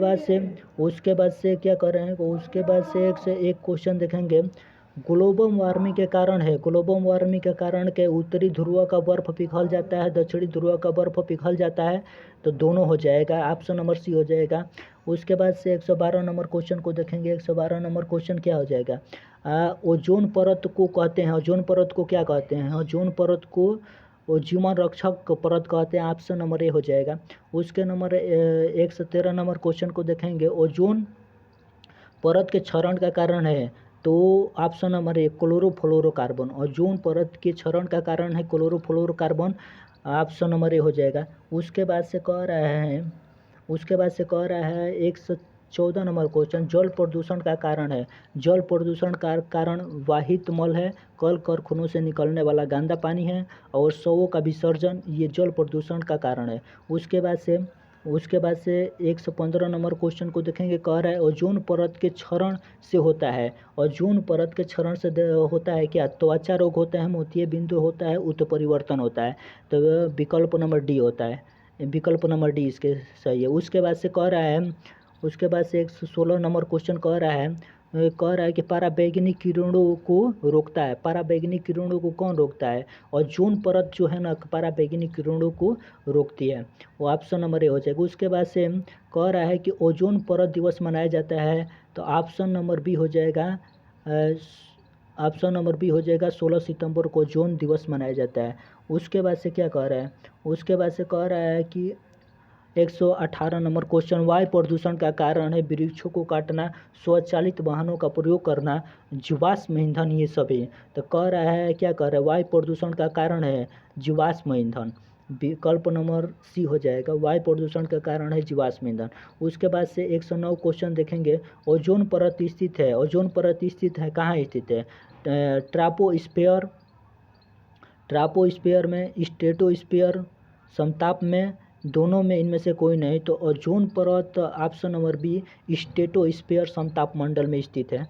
बाद से क्या कर रहे हैं, उसके बाद से एक क्वेश्चन देखेंगे, ग्लोबल वार्मिंग के कारण है, ग्लोबल वार्मिंग के कारण के उत्तरी ध्रुव का बर्फ पिघल जाता है, दक्षिणी ध्रुव का बर्फ पिघल जाता है, तो दोनों हो जाएगा, ऑप्शन नंबर सी हो जाएगा। उसके बाद से 112 नंबर क्वेश्चन को देखेंगे। 112 नंबर क्वेश्चन क्या हो जाएगा, ओजोन परत को कहते हैं, ओजोन परत को क्या कहते हैं, ओजोन परत को जीवन रक्षक परत कहते हैं, ऑप्शन नंबर ए हो जाएगा। उसके नंबर 113 नंबर क्वेश्चन को देखेंगे, ओजोन परत के क्षरण का कारण है, तो ऑप्शन नंबर ए क्लोरोफ्लोरोकार्बन। ओजोन परत के क्षरण का कारण है क्लोरोफ्लोरोकार्बन, ऑप्शन नंबर ए हो जाएगा। उसके बाद से कह रहा है 114 नंबर क्वेश्चन, जल प्रदूषण का कारण है। जल प्रदूषण का कारण वाहित मल है, कल कारखानों से निकलने वाला गंदा पानी है, और शवों का विसर्जन, ये जल प्रदूषण का कारण है। उसके बाद से 115 नंबर क्वेश्चन को देखेंगे, कह रहा है ओजोन परत के क्षरण से होता है। ओजोन परत के क्षरण से होता है क्या, त्वचा रोग होता है, मोतीय बिंदु होता है, उत्परिवर्तन होता है। तो विकल्प नंबर डी होता है, विकल्प नंबर डी इसके सही है। उसके बाद से 116 नंबर क्वेश्चन कह रहा है कि पराबैंगनी किरणों को रोकता है। पराबैंगनी किरणों को कौन रोकता है, और ओजोन परत जो है ना पराबैंगनी किरणों को रोकती है, वो ऑप्शन नंबर ए हो जाएगा। उसके बाद से कह रहा है कि ओजोन परत दिवस मनाया जाता है, तो ऑप्शन नंबर बी हो जाएगा, ऑप्शन नंबर बी हो जाएगा, 16 सितंबर को ओजोन दिवस मनाया जाता है। उसके बाद से क्या कह रहा है, उसके बाद से कह रहा है कि 118 नंबर क्वेश्चन, वायु प्रदूषण का कारण है वृक्षों को काटना, स्वचालित वाहनों का प्रयोग करना, जीवाश्म ईंधन, ये सभी। तो कह रहा है, क्या कह रहा है, वायु प्रदूषण का कारण है जीवाश्म ईंधन। विकल्प नंबर सी हो जाएगा, वायु प्रदूषण का कारण है जीवाश्म ईंधन। उसके बाद से 109 क्वेश्चन देखेंगे, ओजोन परत स्थित है, ओजोन परत स्थित है, कहाँ स्थित है, ट्रापोस्फीयर, ट्रापोस्फीयर में, स्ट्रेटोस्फीयर, समताप में, दोनों में, इनमें से कोई नहीं। तो ओजोन परत ऑप्शन नंबर बी स्ट्रेटोस्फीयर समताप मंडल में स्थित है।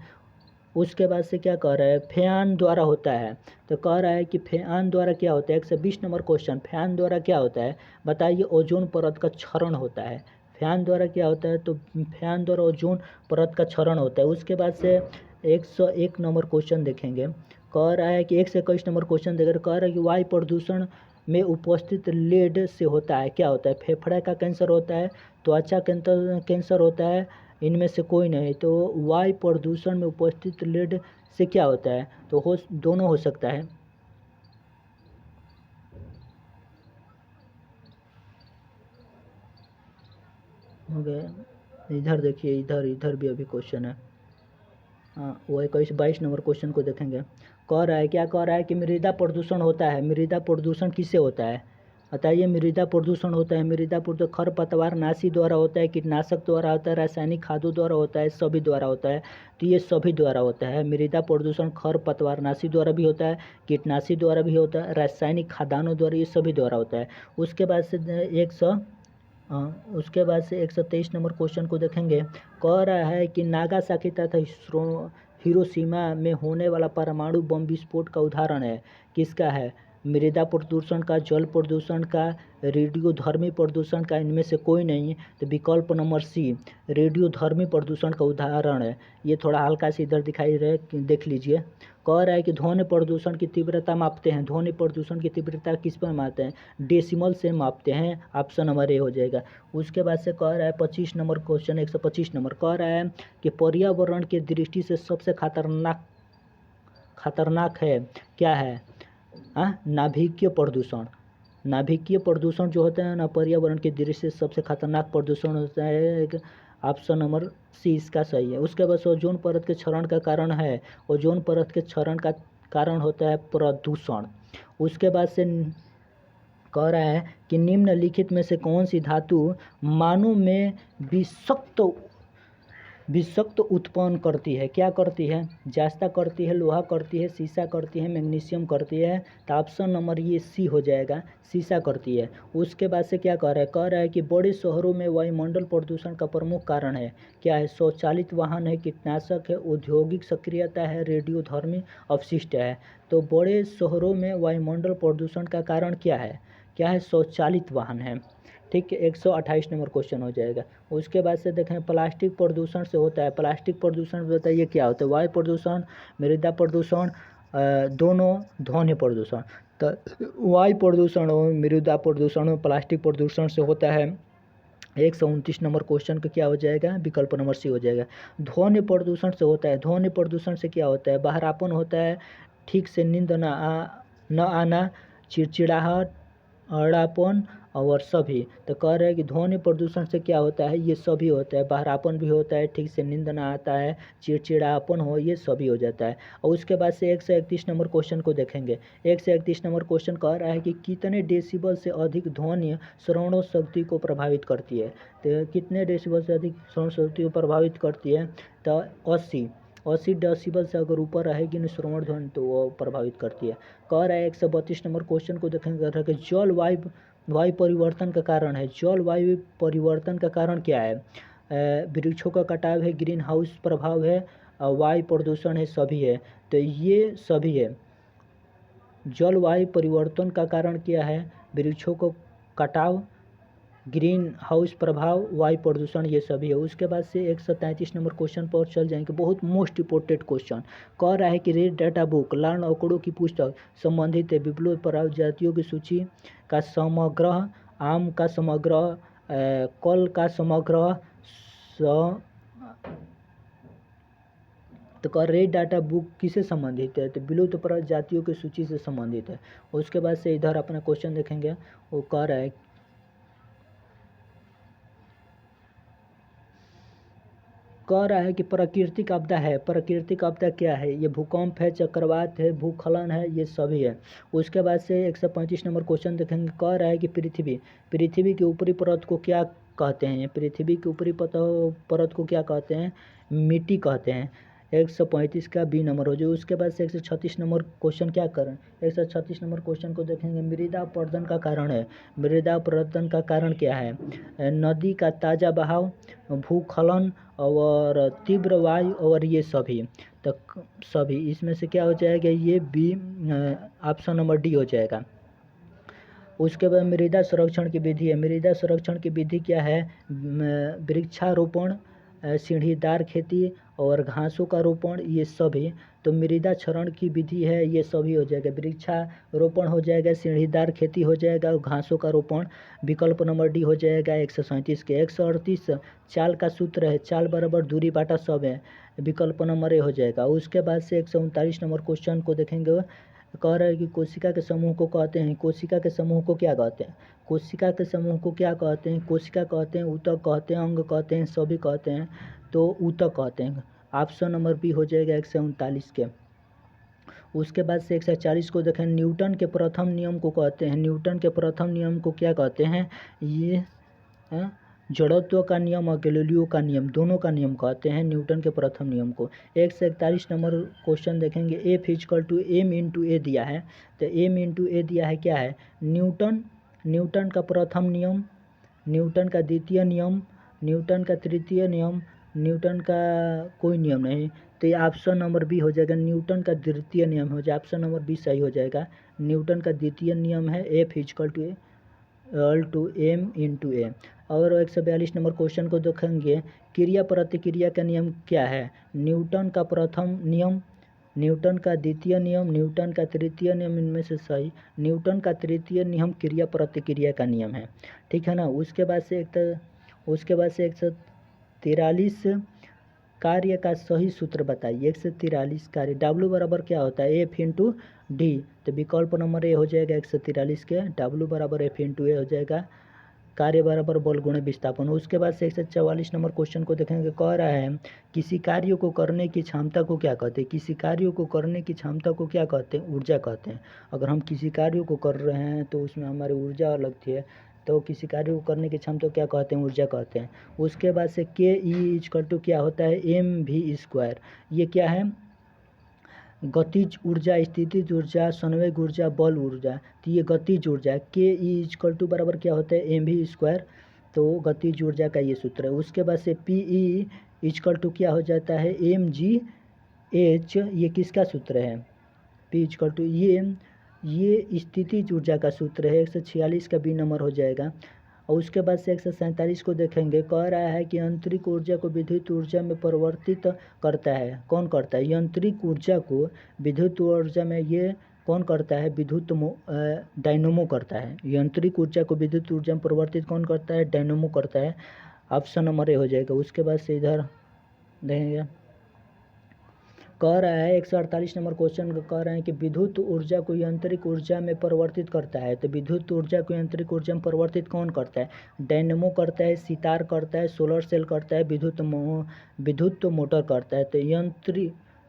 उसके बाद से क्या कह रहा है, फैन द्वारा होता है। तो कह रहा है कि फैन द्वारा क्या होता है, 120 नंबर क्वेश्चन, फैन द्वारा क्या होता है बताइए, ओजोन परत का क्षरण होता है। फैन द्वारा क्या होता है, तो फैन द्वारा ओजोन परत का क्षरण होता है। उसके बाद से 101 नंबर क्वेश्चन देखेंगे, कह रहा है कि 121 नंबर क्वेश्चन देकर कह रहा है कि वायु प्रदूषण में उपस्थित लेड से होता है, क्या होता है, फेफड़े का कैंसर होता है, त्वचा कैंसर होता है, इनमें से कोई नहीं। तो वायु प्रदूषण में उपस्थित लेड से क्या होता है, तो दोनों हो सकता है। हो गया। इधर देखिए, इधर इधर भी अभी क्वेश्चन है। हाँ, वो 22 नंबर क्वेश्चन को देखेंगे, कह रहा है, क्या कह रहा है कि मृदा प्रदूषण होता है, मृदा प्रदूषण किससे होता है बताइए, मृदा प्रदूषण होता है, मृदा प्रदूषण खरपतवार नाशी द्वारा होता है, कीटनाशक द्वारा होता है, रासायनिक खादों द्वारा होता है, सभी द्वारा होता है। तो ये सभी द्वारा होता है। मृदा प्रदूषण खरपतवार नाशी द्वारा भी होता है, कीटनाशी द्वारा भी होता है, रासायनिक खादानों द्वारा, ये सभी द्वारा होता है। उसके बाद से उसके बाद से 123 नंबर क्वेश्चन को देखेंगे, कह रहा है कि नागासाकी तथा हिरोशिमा में होने वाला परमाणु बम विस्फोट का उदाहरण है, किसका है, मृदा प्रदूषण का, जल प्रदूषण का, रेडियोधर्मी प्रदूषण का, इनमें से कोई नहीं। तो विकल्प नंबर सी रेडियोधर्मी प्रदूषण का उदाहरण है। ये थोड़ा हल्का से इधर दिखाई रहे, देख लीजिए। कह रहा है कि ध्वनि प्रदूषण की तीव्रता मापते हैं, ध्वनि प्रदूषण की तीव्रता किस पर मापते हैं, डेसिमल से मापते हैं, ऑप्शन नंबर ए हो जाएगा। उसके बाद से कह रहा है 25 नंबर क्वेश्चन, 125 नंबर, कह रहा है कि पर्यावरण की दृष्टि से सबसे खतरनाक है, क्या है, नाभिकीय प्रदूषण। नाभिकीय प्रदूषण जो होता है ना, पर्यावरण की दृष्टि से सबसे खतरनाक प्रदूषण होता है, ऑप्शन नंबर सी इसका सही है। उसके बाद ओजोन परत के क्षरण का कारण है, ओजोन परत के क्षरण का कारण होता है प्रदूषण। उसके बाद से कह रहा है कि निम्नलिखित में से कौन सी धातु मानव में विषाक्त उत्पन्न करती है, क्या करती है, जास्ता करती है, लोहा करती है, सीसा करती है, मैग्नीशियम करती है। तो ऑप्शन नंबर ये सी हो जाएगा, सीसा करती है। उसके बाद से क्या कह रहा है कि बड़े शहरों में वायुमंडल प्रदूषण का प्रमुख कारण है, क्या है, स्वचालित वाहन है, कीटनाशक है, औद्योगिक सक्रियता है, रेडियोधर्मी अपशिष्ट है। तो बड़े शहरों में वायुमंडल प्रदूषण का कारण क्या है, स्वचालित वाहन है। ठीक है, 128 नंबर क्वेश्चन हो जाएगा। उसके बाद से देखें, प्लास्टिक प्रदूषण से होता है, प्लास्टिक प्रदूषण बताइए क्या होता है, वायु प्रदूषण, मृदा प्रदूषण, दोनों, ध्वनि प्रदूषण। तो वायु प्रदूषण और मृदा प्रदूषण और प्लास्टिक प्रदूषण से होता है। 129 नंबर क्वेश्चन का क्या हो जाएगा, विकल्प नंबर सी हो जाएगा। ध्वनि प्रदूषण से होता है, ध्वनि प्रदूषण से क्या होता है, बहरापन होता है, ठीक से नींद न आना, चिड़चिड़ाहट, अड़ापन और सभी। तो कह रहे हैं कि ध्वनि प्रदूषण से क्या होता है, ये सभी होता है, बहरापन भी होता है, ठीक से नींद ना आता है, चिड़चिड़ापन हो, ये सभी हो जाता है। और उसके बाद से 131 नंबर क्वेश्चन को देखेंगे। 131 नंबर क्वेश्चन कह रहा है कि कितने डेसिबल से अधिक ध्वनि श्रवण शक्ति को प्रभावित करती है। तो कितने डेसिबल से अधिक श्रवण शक्ति को प्रभावित करती है, तो 80 डेसिबल से अगर ऊपर रहेगी ना श्रवण ध्वनि, तो वो प्रभावित करती है। कह रहा है 132 नंबर क्वेश्चन को देखेंगे कि वायु परिवर्तन का कारण है, जलवायु परिवर्तन का कारण क्या है, वृक्षों का कटाव है, ग्रीन हाउस प्रभाव है, वायु प्रदूषण है, सभी है। तो ये सभी है। जलवायु परिवर्तन का कारण क्या है, वृक्षों को कटाव, ग्रीन हाउस प्रभाव, वायु प्रदूषण, ये सभी है। उसके बाद से 133 नंबर क्वेश्चन पर चल जाएंगे, बहुत मोस्ट इंपोर्टेंट क्वेश्चन। कह रहा है कि रेड डाटा बुक, लाल आंकड़ों की पुस्तक संबंधित है विप्लव प्रजातियों की सूची का समग्र, आम का समग्र, कल का समग्र, तो कह रेड डाटा बुक किससे संबंधित है, तो विलुप्त प्रजातियों की सूची से संबंधित है। उसके बाद से इधर अपना क्वेश्चन देखेंगे, वो कह रहा है कह रहा है कि प्राकृतिक आपदा है। प्राकृतिक आपदा क्या है? ये भूकंप है, चक्रवात है, भूस्खलन है, ये सभी है। उसके बाद से 135 नंबर क्वेश्चन देखेंगे। कह रहा है कि पृथ्वी के ऊपरी परत को क्या कहते हैं? पृथ्वी के ऊपरी परत को क्या कहते हैं? मिट्टी कहते हैं। 135 का बी नंबर हो जाए। उसके बाद से 136 नंबर क्वेश्चन क्या करें? 136 नंबर क्वेश्चन को देखेंगे। मृदा अपरदन का कारण है। मृदा अपरदन का कारण क्या है? नदी का ताज़ा बहाव, भूस्खलन और तीव्र वायु और ये सभी। तो सभी इसमें से क्या हो जाएगा? ये बी ऑप्शन नंबर डी हो जाएगा। उसके बाद मृदा संरक्षण की विधि है। मृदा संरक्षण की विधि क्या है? वृक्षारोपण, सीढ़ीदार खेती और घासों का रोपण, ये सभी। तो मृदा क्षरण की विधि है, ये सभी हो जाएगा। वृक्षारोपण हो जाएगा, सीढ़ीदार खेती हो जाएगा और घासों का रोपण विकल्प नंबर डी हो जाएगा 137 के। 138 चाल का सूत्र है। चाल बराबर दूरी बाटा सब है, विकल्प नंबर ए हो जाएगा। उसके बाद से 139 नंबर क्वेश्चन को देखेंगे। कह रहा है कि कोशिका के समूह को कहते हैं। कोशिका के समूह को क्या कहते हैं? कोशिका के समूह को क्या कहते हैं? कोशिका कहते हैं, ऊतक कहते हैं, अंग कहते हैं, सभी कहते हैं। तो ऊतक कहते हैं। ऑप्शन नंबर बी हो जाएगा 139 के। उसके बाद से 140 को देखें। न्यूटन के प्रथम नियम को कहते हैं। न्यूटन के प्रथम नियम को क्या कहते हैं? ये जड़त्व का नियम और गैलीलियो का नियम, दोनों का नियम कहते हैं न्यूटन के प्रथम नियम को। 141 नंबर क्वेश्चन देखेंगे। F equal to M into A दिया है। तो एम इंटू ए दिया है क्या है? न्यूटन का प्रथम नियम, न्यूटन का द्वितीय नियम, न्यूटन का तृतीय नियम, न्यूटन का कोई नियम नहीं। तो ये ऑप्शन नंबर बी हो जाएगा। न्यूटन का द्वितीय नियम हो जाए, ऑप्शन नंबर बी सही हो जाएगा। न्यूटन का द्वितीय नियम है F equal to M into A. और 142 नंबर क्वेश्चन को देखेंगे। क्रिया प्रतिक्रिया का नियम क्या है? न्यूटन का प्रथम नियम, न्यूटन का द्वितीय नियम, न्यूटन का तृतीय नियम, इनमें से सही न्यूटन का तृतीय नियम क्रिया प्रतिक्रिया का नियम है। ठीक है ना। उसके बाद से 143 कार्य का सही सूत्र बताइए। 143 कार्य, डब्ल्यू बराबर क्या होता है? F into D. तो विकल्प नंबर ए हो जाएगा 143 के। डब्ल्यू बराबर एफ इंटू ए हो जाएगा। कार्य बराबर बल गुणे विस्थापन। उसके बाद से 144 नंबर क्वेश्चन को देखेंगे। कह रहा है किसी कार्य को करने की क्षमता को क्या कहते हैं? किसी कार्य को करने की क्षमता को क्या कहते हैं? ऊर्जा कहते हैं। अगर हम किसी कार्य को कर रहे हैं तो उसमें हमारी ऊर्जा अलग थी, तो किसी कार्य को करने की क्षमता क्या कहते हैं? ऊर्जा कहते हैं। उसके बाद से के ई इक्वल टू क्या होता है? M V square. ये क्या है? गतिज ऊर्जा, स्थितिज ऊर्जा, संवेग ऊर्जा, बल ऊर्जा। तो ये गतिज ऊर्जा है। के ई इक्वल टू बराबर क्या होता है? M V square. तो गतिज ऊर्जा का ये सूत्र है। उसके बाद से पी ई इक्वल टू क्या हो जाता है? M G H. ये किसका सूत्र है? पी इक्वल टू ये स्थितिज ऊर्जा का सूत्र है। 146 का बी नंबर हो जाएगा। और उसके बाद से 147 को देखेंगे। कह रहा है कि आंतरिक ऊर्जा को विद्युत ऊर्जा में परिवर्तित करता है। कौन करता है? यांत्रिक ऊर्जा को विद्युत ऊर्जा में ये कौन करता है? डायनोमो करता है। यांत्रिक ऊर्जा को विद्युत ऊर्जा में परिवर्तित कौन करता है? डायनोमो करता है। ऑप्शन नंबर ए हो जाएगा। उसके बाद से इधर देखेंगे। कह रहा है 148 नंबर क्वेश्चन कह रहे हैं कि विद्युत ऊर्जा को यांत्रिक ऊर्जा में परिवर्तित करता है। तो विद्युत ऊर्जा को यांत्रिक ऊर्जा में परिवर्तित कौन करता है? डायनेमो करता है, सितार करता है, सोलर सेल करता है, विद्युत मोटर करता है। तो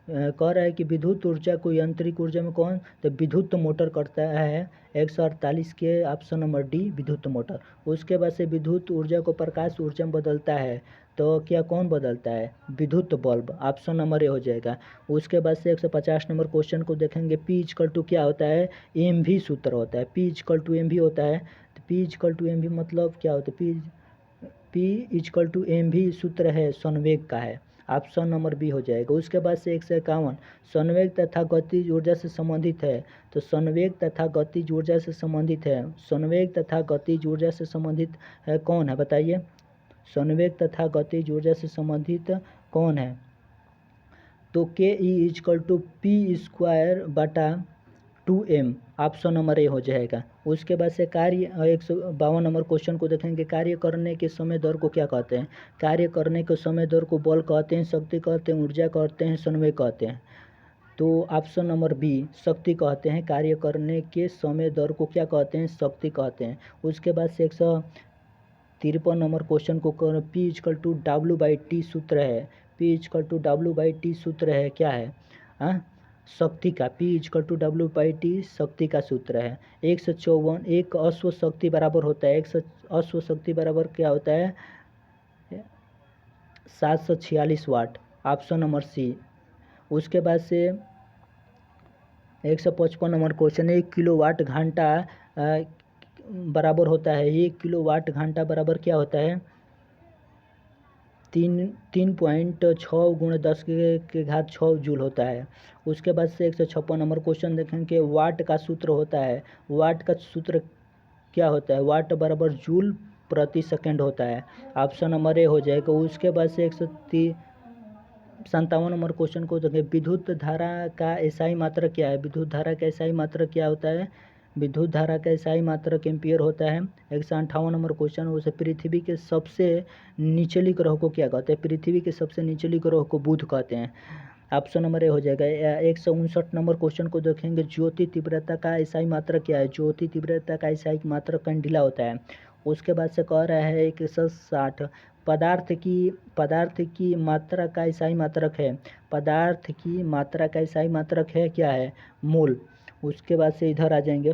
कह रहा है कि विद्युत ऊर्जा को यांत्रिक ऊर्जा में कौन? तो विद्युत मोटर करता है। 148 के ऑप्शन नंबर डी विद्युत मोटर। उसके बाद से विद्युत ऊर्जा को प्रकाश ऊर्जा में बदलता है। तो क्या कौन बदलता है? विद्युत बल्ब। ऑप्शन नंबर ए हो जाएगा। उसके बाद से 150 नंबर क्वेश्चन को देखेंगे। पी इक्वल टू क्या होता है? एम भी सूत्र होता है। पी इक्वल टू एम भी होता है। तो पी इक्वल टू एम भी मतलब क्या होता है? पी इक्वल टू एम भी सूत्र है, संवेग का है। ऑप्शन नंबर बी हो जाएगा। उसके बाद से 151 संवेग तथा गतिज ऊर्जा से संबंधित है। तो संवेग तथा गतिज ऊर्जा से संबंधित है। संवेग तथा गतिज ऊर्जा से संबंधित है कौन है? बताइए। संवेग तथा गतिज ऊर्जा से संबंधित कौन है? तो K E equal to P square बटा 2m। ऑप्शन नंबर ए हो जाएगा। उसके बाद से कार्य 152 नंबर क्वेश्चन को देखेंगे। कार्य करने के समय दर को क्या कहते हैं? कार्य करने के समय दर को बल कहते हैं, शक्ति कहते हैं, ऊर्जा कहते हैं, संवेग कहते हैं। तो ऑप्शन नंबर बी शक्ति कहते हैं। कार्य करने के समय दर को क्या कहते हैं? शक्ति कहते हैं। उसके बाद से 153 नंबर क्वेश्चन को P equal to W by T सूत्र है। P=W/T सूत्र है, क्या है? शक्ति का। P=W/T शक्ति का सूत्र है। 154 एक अश्व शक्ति बराबर होता है, एक अश्व शक्ति बराबर क्या होता है? 746 वाट, ऑप्शन नंबर सी। उसके बाद से 155 नंबर क्वेश्चन, 1 किलोवाट घंटा बराबर होता है, 1 किलोवाट घंटा बराबर क्या होता है? 3.6 गुणे 10 के घात 6 जूल होता है। उसके बाद से 156 नंबर क्वेश्चन देखेंगे, वाट का सूत्र होता है, वाट का सूत्र क्या होता है? वाट बराबर जूल प्रति सेकंड होता है, ऑप्शन नंबर ए हो जाएगा। उसके बाद से 157 नंबर क्वेश्चन को देखें, विद्युत धारा का एसआई मात्रक क्या है? विद्युत धारा का एसआई मात्रक क्या होता है? विद्युत धारा का एसआई मात्रक एम्पियर होता है। 158 नंबर क्वेश्चन, उसे पृथ्वी के सबसे निचली ग्रह को क्या कहते हैं? पृथ्वी के सबसे निचली ग्रह को बुध कहते हैं, ऑप्शन नंबर ए हो जाएगा। 159 नंबर क्वेश्चन को देखेंगे, ज्योति तीव्रता का एसआई मात्रक क्या है? ज्योति तीव्रता का एसआई मात्रक कैंडिला होता है। उसके बाद से कह रहा है 160, पदार्थ की मात्रा का एसआई मात्रक है, पदार्थ की मात्रा का एसआई मात्रक है, क्या है? मोल। उसके बाद से इधर आ जाएंगे,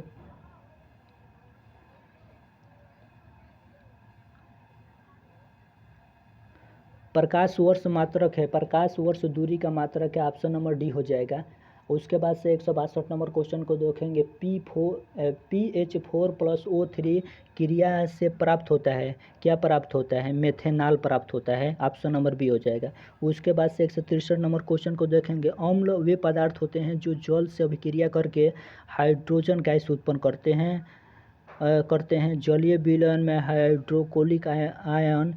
प्रकाश वर्ष मात्रक है, प्रकाश वर्ष दूरी का मात्रक है, ऑप्शन नंबर डी हो जाएगा। उसके बाद से 162 नंबर क्वेश्चन को देखेंगे, PH4+O3 क्रिया से प्राप्त होता है, क्या प्राप्त होता है? मेथेनॉल प्राप्त होता है, ऑप्शन नंबर बी हो जाएगा। उसके बाद से 163 नंबर क्वेश्चन को देखेंगे, अम्ल वे पदार्थ होते हैं जो जल से अभिक्रिया करके हाइड्रोजन गैस उत्पन्न करते हैं। जलीय विलयन में हाइड्रोक्लोरिक आयन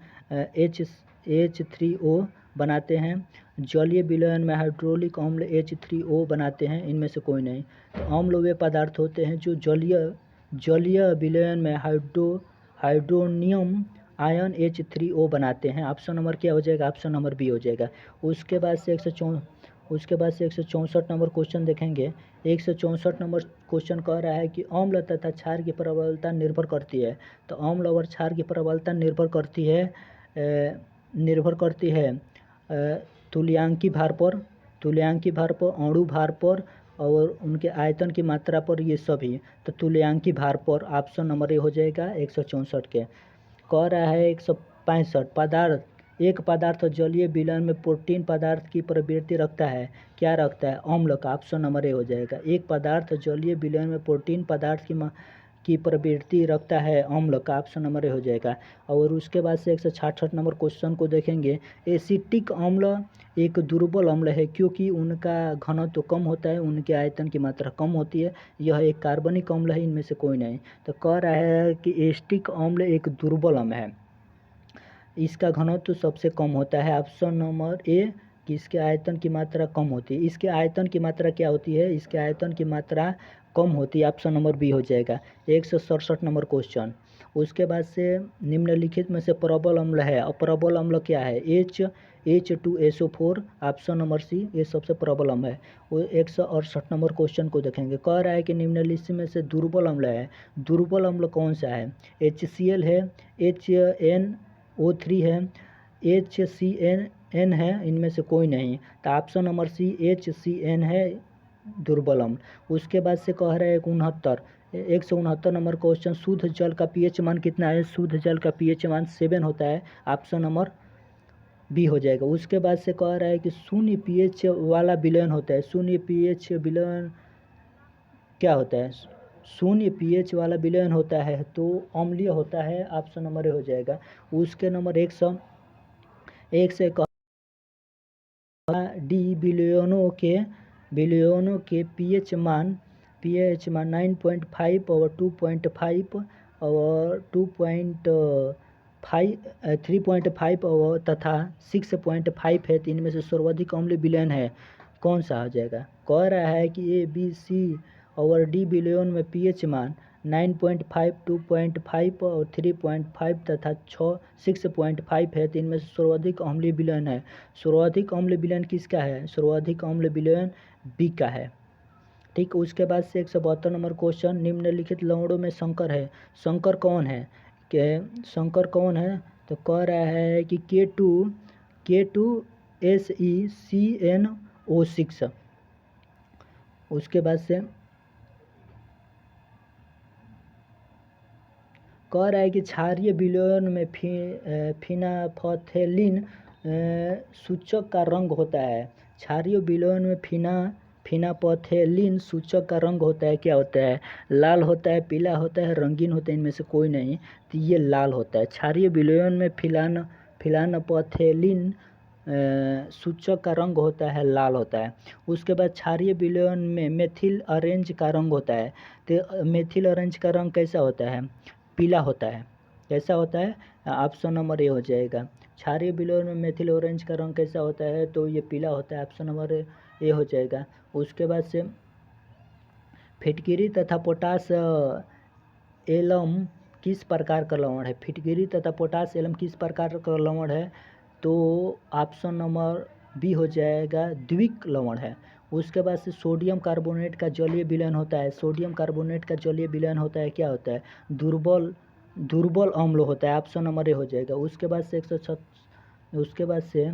H3O बनाते हैं, जलीय विलयन में हाइड्रोलिक अम्ल H3O बनाते हैं, इनमें से कोई नहीं। तो अम्ल वे पदार्थ होते हैं जो जलीय विलयन में हाइड्रोनियम आयन H3O बनाते हैं, ऑप्शन नंबर क्या हो जाएगा? ऑप्शन नंबर बी हो जाएगा। उसके बाद से 164 नंबर क्वेश्चन देखेंगे, 164 नंबर क्वेश्चन कह रहा है कि अम्ल तथा क्षार की प्रबलता निर्भर करती है, तो अम्ल और क्षार की प्रबलता निर्भर करती है तुल्यांकी भार पर, अणु भार पर और उनके आयतन की मात्रा पर, ये सभी। तो तुल्यांकी भार पर, ऑप्शन नंबर ए हो जाएगा 164 के। कह रहा है 165, एक पदार्थ जलीय विलयन में प्रोटीन पदार्थ की प्रवृत्ति रखता है, क्या रखता है? अम्ल का, ऑप्शन नंबर ए हो जाएगा। एक पदार्थ जलीय विलयन में प्रोटीन पदार्थ की प्रवृत्ति रखता है, अम्ल का, ऑप्शन नंबर ए हो जाएगा। और उसके बाद से 166 नंबर क्वेश्चन को देखेंगे, एसिटिक अम्ल एक दुर्बल अम्ल है क्योंकि उनका घनत्व कम होता है, उनके आयतन की मात्रा कम होती है, यह एक कार्बनिक अम्ल है, इनमें से कोई नहीं। तो कह रहा है कि एसिटिक अम्ल एक दुर्बल अम्ल है, इसका घनत्व सबसे कम होता है, ऑप्शन नंबर ए, कि इसके आयतन की मात्रा कम होती है। इसके आयतन की मात्रा क्या होती है? इसके आयतन की मात्रा कम होती है, ऑप्शन नंबर बी हो जाएगा। 167 नंबर क्वेश्चन, उसके बाद से निम्नलिखित में से प्रबल अम्ल है, और प्रबल अम्ल क्या है? H2SO4, ऑप्शन नंबर सी, ये सबसे प्रबल अम्ल है। वो 168 नंबर क्वेश्चन को देखेंगे, कह रहा है कि निम्नलिखित में से दुर्बल अम्ल है, दुर्बल अम्ल कौन सा है? HCl है, HNO3 है, HCN है, इनमें से कोई नहीं। तो ऑप्शन नंबर सी HCN है दुर्बल अम्ल। उसके बाद से कह रहे हैं 169 नंबर क्वेश्चन, शुद्ध जल का पीएच मान कितना है? शुद्ध जल का पीएच मान 7 होता है, ऑप्शन नंबर बी हो जाएगा। उसके बाद से कह रहा है कि शून्य पीएच वाला विलयन होता है, शून्य पीएच विलयन क्या होता है? शून्य पीएच वाला विलयन होता है तो अम्लीय होता है, ऑप्शन नंबर ए हो जाएगा। उसके नंबर 101 से डी विलयनों के पीएच मान 9.5 और 2.5 और 3.5 और तथा 6.5 है, तो इनमें से सर्वाधिक अम्लीय विलयन है, कौन सा हो जाएगा? कह रहा है कि ए, बी, सी और डी विलयन में पीएच मान 9.5, 2.5 और 3.5 तथा 6.5 है, तो इनमें से सर्वाधिक अम्लीय विलयन है। सर्वाधिक अम्लीय विलयन किसका है? सर्वाधिक अम्लीय विलयन बी का है, ठीक। उसके बाद से 172 नंबर क्वेश्चन, निम्नलिखित लवणों में संकर है, संकर कौन है? संकर कौन है? तो कह रहा है कि K2 SeCnO6। उसके बाद से कह रहा है कि क्षारीय विलयन में फिनाल्फथैलीन सूचक का रंग होता है। क्षारीय विलयन में फिनाल्फथैलीन सूचक का रंग होता है, क्या होता है? लाल होता है, पीला होता है, रंगीन होता है, इनमें से कोई नहीं, तो ये लाल होता है। क्षारीय विलयन में फिनाल्फथैलीन सूचक का रंग होता है, लाल होता है। उसके बाद क्षारीय विलयन में मेथिल ऑरेंज का रंग होता है। तो मेथिल ऑरेंज का रंग कैसा होता है? पीला होता है। कैसा होता है? ऑप्शन नंबर ए हो जाएगा। क्षारीय विलयन में मेथिल ऑरेंज का रंग कैसा होता है? तो ये पीला होता है, ऑप्शन नंबर ए हो जाएगा। उसके बाद से फिटकिरी तथा पोटास एलम किस प्रकार का लवण है? फिटकिरी तथा पोटास एलम किस प्रकार का लवण है? तो ऑप्शन नंबर बी हो जाएगा, द्विक लवण है। उसके बाद से सोडियम कार्बोनेट का जलीय विलयन होता है। सोडियम कार्बोनेट का जलीय विलयन होता है, क्या होता है? दुर्बल अम्ल होता है, ऑप्शन नंबर ए हो जाएगा। उसके बाद से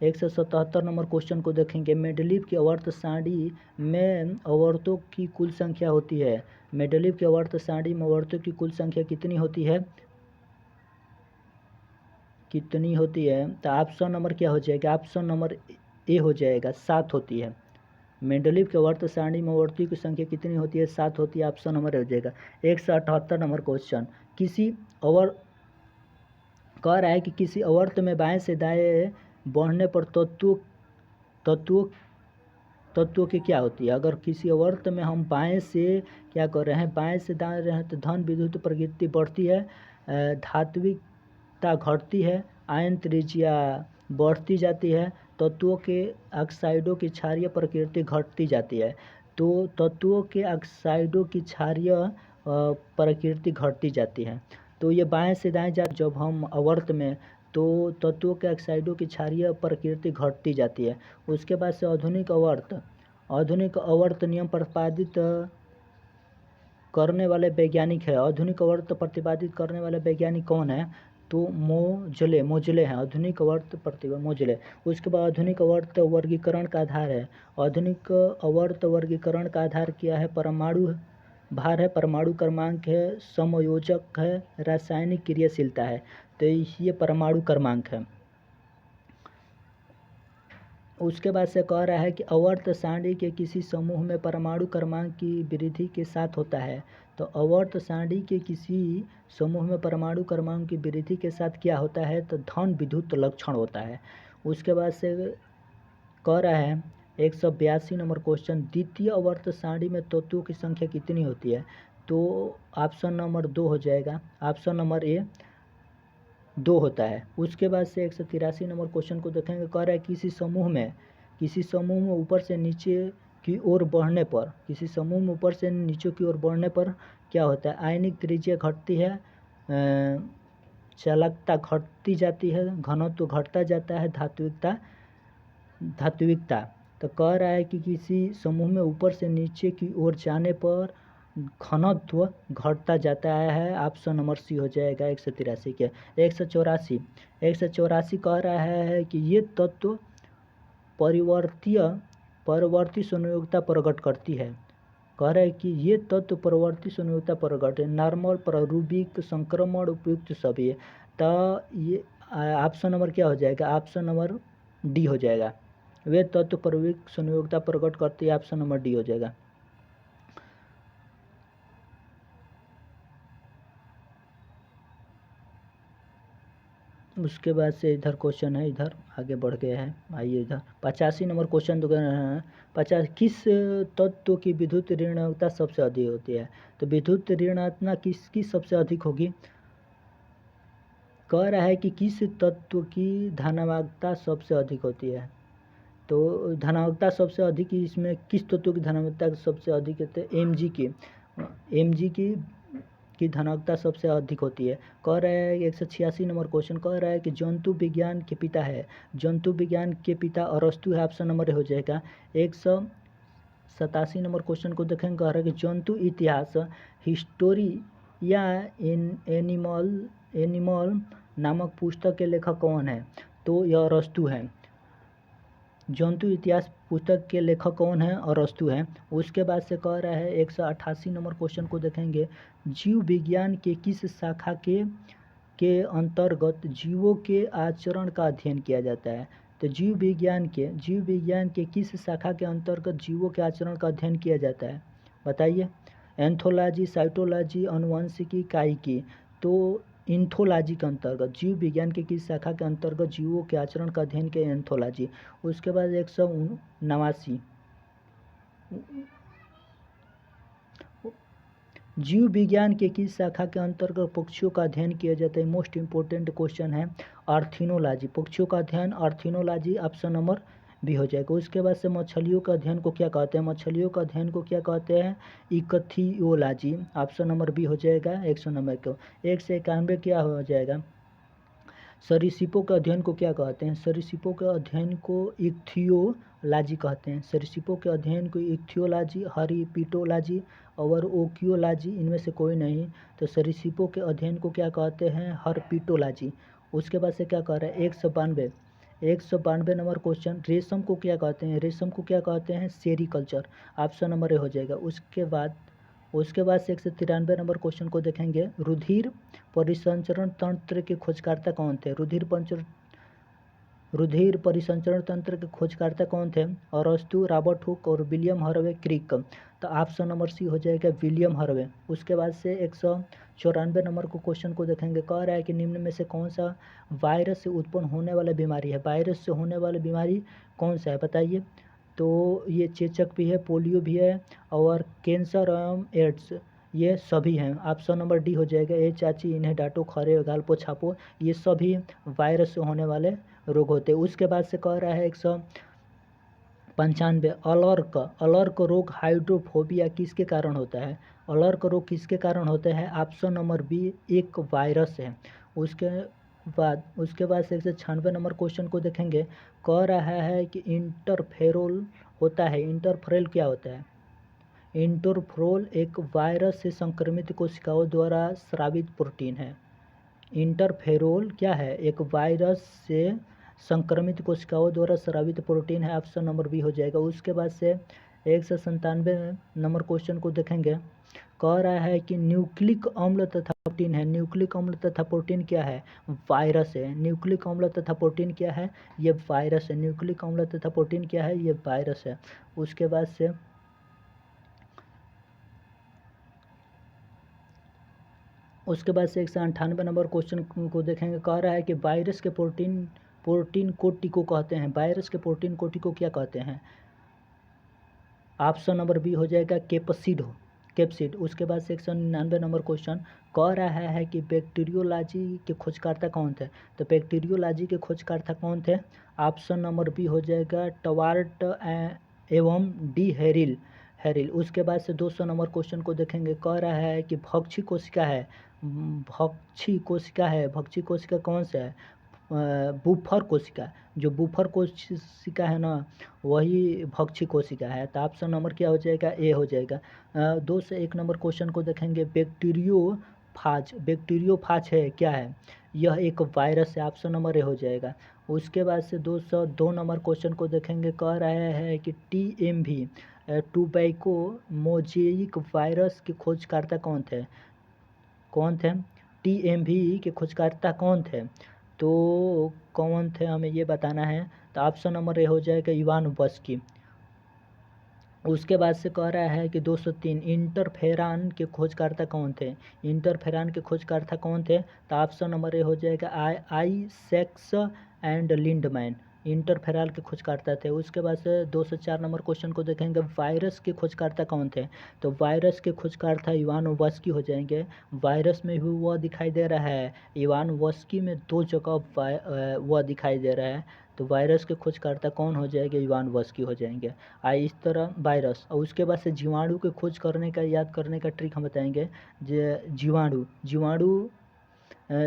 177 नंबर क्वेश्चन को देखेंगे। मेंडेलीव की आवर्त सारणी में आवर्तों की कुल संख्या होती है। मेंडेलीव की आवर्त सारणी में आवर्तों की कुल संख्या कितनी होती है? कितनी होती है? तो ऑप्शन नंबर क्या हो जाएगा? ऑप्शन नंबर ए हो जाएगा, 7 होती है। मेंडेलीव के आवर्त सारणी में आवर्तों की संख्या कितनी होती है? 7 होती है, ऑप्शन नंबर हो जाएगा। 178 नंबर क्वेश्चन। कह रहा है कि किसी आवर्त में बाएं से दाएं बढ़ने पर तत्वों की क्या होती है? अगर किसी आवर्त में हम बाएं से क्या कर रहे हैं, बाएं से दाएं रहे हैं, तो धन विद्युत प्रकृति बढ़ती है, धात्विकता घटती है, आयन त्रिज्या बढ़ती जाती है, तत्वों के ऑक्साइडों की क्षारीय प्रकृति घटती जाती है। तो तत्वों के ऑक्साइडों की क्षारीय प्रकृति घटती जाती है। तो ये बाएं से दाएं जब हम आवर्त में, तो तत्वों के ऑक्साइडों की क्षारीय प्रकृति घटती जाती है। उसके बाद से आधुनिक आवर्त नियम प्रतिपादित करने वाले वैज्ञानिक है। आधुनिक आवर्त प्रतिपादित करने वाले वैज्ञानिक कौन है? तो मोजले हैं। आधुनिक आवर्त मोजले। उसके बाद आधुनिक आवर्त वर्गीकरण का आधार है। आधुनिक आवर्त वर्गीकरण का आधार क्या है? परमाणु भार है, परमाणु क्रमांक है, समयोजक है, रासायनिक क्रियाशीलता है। तो ये परमाणु क्रमांक है। उसके बाद से कह रहा है कि आवर्त सारणी के किसी समूह में परमाणु क्रमांक की वृद्धि के साथ होता है। तो आवर्त सारणी के किसी समूह में परमाणु क्रमांक की वृद्धि के साथ क्या होता है? तो धन विद्युत लक्षण होता है। उसके बाद से कह रहा है 182 नंबर क्वेश्चन। द्वितीय आवर्त सारणी में तत्वों की संख्या कितनी होती है? तो ऑप्शन नंबर 2 हो जाएगा, ऑप्शन नंबर ए 2 होता है। उसके बाद से 183 नंबर क्वेश्चन को देखेंगे। कह रहा है किसी समूह में ऊपर से नीचे की ओर बढ़ने पर, किसी समूह में ऊपर से नीचे की ओर बढ़ने पर क्या होता है? आयनिक त्रिज्या घटती है, चालकता घटती जाती है, घनत्व घटता जाता है, धात्विकता। तो कह रहा है कि किसी समूह में ऊपर से नीचे की ओर जाने पर घनत्व घटता जाता है, ऑप्शन नंबर सी हो जाएगा 183 के। 184 कह रहा है कि ये तत्व परिवर्ती संयोजकता प्रकट करती है। कह रहा है कि ये तत्व परिवर्ती संयोजकता प्रकट है, नॉर्मल, प्रारूपिक, संक्रमण, उपयुक्त सभी। तो ये ऑप्शन नंबर क्या हो जाएगा? ऑप्शन नंबर डी हो जाएगा। वे तत्व प्रारूपिक संयोजकता प्रकट करती है, ऑप्शन नंबर डी हो जाएगा। उसके बाद से इधर क्वेश्चन है, इधर आगे बढ़ गया है। आइए इधर 85 नंबर क्वेश्चन 50। किस तत्व की विद्युत ऋणात्मकता सबसे अधिक होती है? तो विद्युत ऋणात्मकता किसकी सबसे अधिक होगी? कह रहा है कि किस तत्व की धनात्मकता सबसे अधिक होती है? तो धनात्मकता सबसे अधिक इसमें किस तत्व की धनात्मकता सबसे अधिक होती है? Mg की धनात्मकता सबसे अधिक होती है। कह रहा है 186 नंबर क्वेश्चन। कह रहा है कि जंतु विज्ञान के पिता है। जंतु विज्ञान के पिता अरस्तु है, ऑप्शन नंबर हो जाएगा। 187 नंबर क्वेश्चन को देखेंगे। कह रहा है कि जंतु इतिहास, हिस्टोरी या एनिमल नामक पुस्तक के लेखक कौन है? तो यह अरस्तु है। जंतु इतिहास पुस्तक के लेखक कौन है? अरस्तु हैं। उसके बाद से कह रहा है 188 नंबर क्वेश्चन को देखेंगे, जीव विज्ञान के किस शाखा के अंतर्गत जीवों के आचरण का अध्ययन किया जाता है? तो जीव विज्ञान के किस शाखा के अंतर्गत जीवों के आचरण का अध्ययन किया जाता है? बताइए। एंथोलॉजी, साइटोलॉजी, अनुवंशिकी, काइकी। तो इन्थोलॉजी के अंतर्गत, जीव विज्ञान के किस शाखा के अंतर्गत जीवों के आचरण का अध्ययन किया? एंथोलॉजी। उसके बाद 189, जीव विज्ञान के किस शाखा के अंतर्गत पक्षियों का अध्ययन किया जाता है? मोस्ट इंपोर्टेंट क्वेश्चन है। आर्थिनोलॉजी, पक्षियों का अध्ययन आर्थिनोलॉजी, ऑप्शन नंबर बी हो जाएगा। उसके बाद से मछलियों का अध्ययन को क्या कहते हैं? मछलियों का अध्ययन को क्या कहते हैं? इक्थियोलॉजी, ऑप्शन नंबर बी हो जाएगा 190 को। 191 क्या हो जाएगा? सरीसृपों के अध्ययन को क्या कहते हैं? सरीसृपों के अध्ययन को इक्थियोलॉजी कहते हैं। सरीसृपों के अध्ययन को इक्थियोलॉजी, हरिपिटोलॉजी और ओकियोलॉजी, इनमें से कोई नहीं। तो सरीसृपों के अध्ययन को क्या कहते हैं? हर्पिटोलॉजी। उसके बाद से क्या कह रहा है? 192 नंबर क्वेश्चन, रेशम को क्या कहते हैं? रेशम को क्या कहते हैं? सेरीकल्चर, ऑप्शन नंबर ए हो जाएगा। उसके बाद से 193 नंबर क्वेश्चन को देखेंगे, रुधिर परिसंचरण तंत्र के खोजकर्ता कौन थे? रुधिर परिसंचरण तंत्र के खोजकर्ता कौन थे? अरस्तु, रॉबर्ट हुक और विलियम हार्वे क्रिक। तो ऑप्शन नंबर सी हो जाएगा विलियम हार्वे। उसके बाद से 194 नंबर को क्वेश्चन को देखेंगे, कह रहा है कि निम्न में से कौन सा वायरस से उत्पन्न होने वाला बीमारी है? वायरस से होने वाली बीमारी कौन सा है? बताइए। तो ये चेचक भी है, पोलियो भी है और कैंसर एवं एड्स, ये सभी हैं। ऑप्शन नंबर डी हो जाएगा। ए चाची इन्हें डांटो, खरे गाल पो छापो, ये सभी वायरस से होने वाले रोग होते हैं। उसके बाद से कह रहा है 195, अलर्क रोग हाइड्रोफोबिया किसके कारण होता है? अलर्क रोग किसके कारण होता है? ऑप्शन नंबर बी, एक वायरस है। उसके बाद से 196 नंबर क्वेश्चन को देखेंगे, कह रहा है कि इंटरफेरोल होता है। इंटरफेरोल क्या होता है? इंटरफेरोल एक वायरस से संक्रमित कोशिकाओं द्वारा स्रावित प्रोटीन है। इंटरफेरोल क्या है? एक वायरस से संक्रमित कोशिकाओं द्वारा स्रावित प्रोटीन है। ऑप्शन नंबर बी हो जाएगा। उसके बाद से 197 नंबर क्वेश्चन को देखेंगे, कह रहा है कि न्यूक्लिक अम्ल तथा प्रोटीन है। न्यूक्लिक अम्ल तथा प्रोटीन क्या है? वायरस है। न्यूक्लिक अम्ल तथा प्रोटीन क्या है? ये वायरस है। न्यूक्लिक अम्ल तथा प्रोटीन क्या है? ये वायरस है। उसके बाद से 198 नंबर क्वेश्चन को देखेंगे, कह रहा है कि वायरस के प्रोटीन कोटि को कहते हैं। वायरस के प्रोटीन कोटि को क्या कहते हैं? ऑप्शन नंबर बी हो जाएगा कैप्सिड। उसके बाद से 199 नंबर क्वेश्चन, कह रहा है कि बैक्टीरियोलॉजी के खोजकर्ता कौन थे? तो बैक्टीरियोलॉजी के खोजकर्ता कौन थे? ऑप्शन नंबर बी हो जाएगा टवार्ट एवं डी हेरिल। उसके बाद से 200 नंबर क्वेश्चन को देखेंगे, कह रहा है कि भक्षी कोशिका कौन सा है? बुफर कोशिका। जो बुफर कोशिका है ना, वही भक्षी कोशिका है। तो ऑप्शन नंबर क्या हो जाएगा? ए हो जाएगा। 201 नंबर क्वेश्चन को देखेंगे, बैक्टीरियोफाज है क्या है? यह एक वायरस है। ऑप्शन नंबर ए हो जाएगा। उसके बाद से 202 नंबर क्वेश्चन को देखेंगे, कह रहा है कि TMV टोबैको मोजेइक वायरस के खोजकर्ता कौन थे? TMV के खोजकर्ता कौन थे? तो कौन थे हमें ये बताना है। तो ऑप्शन नंबर ए हो जाएगा इवान वस्की। उसके बाद से कह रहा है कि 203, इंटरफेरान के खोजकर्ता कौन थे? इंटरफेरान के खोजकर्ता कौन थे? तो ऑप्शन नंबर ए हो जाएगा आइजैक्स एंड लिंडमैन, इंटरफेराल के खोजकर्ता थे। उसके बाद से 204 नंबर क्वेश्चन को देखेंगे, वायरस के खोजकर्ता कौन थे? तो वायरस के खोजकर्ता इवान वस्की हो जाएंगे। वायरस में भी वह दिखाई दे रहा है, इवान वस्की में 2 जगह वह दिखाई दे रहा है। तो वायरस के खोजकर्ता कौन हो जाएंगे? इवान वस्की हो जाएंगे। इस तरह वायरस। और उसके बाद से जीवाणु के खोज करने का, याद करने का ट्रिक हम बताएंगे।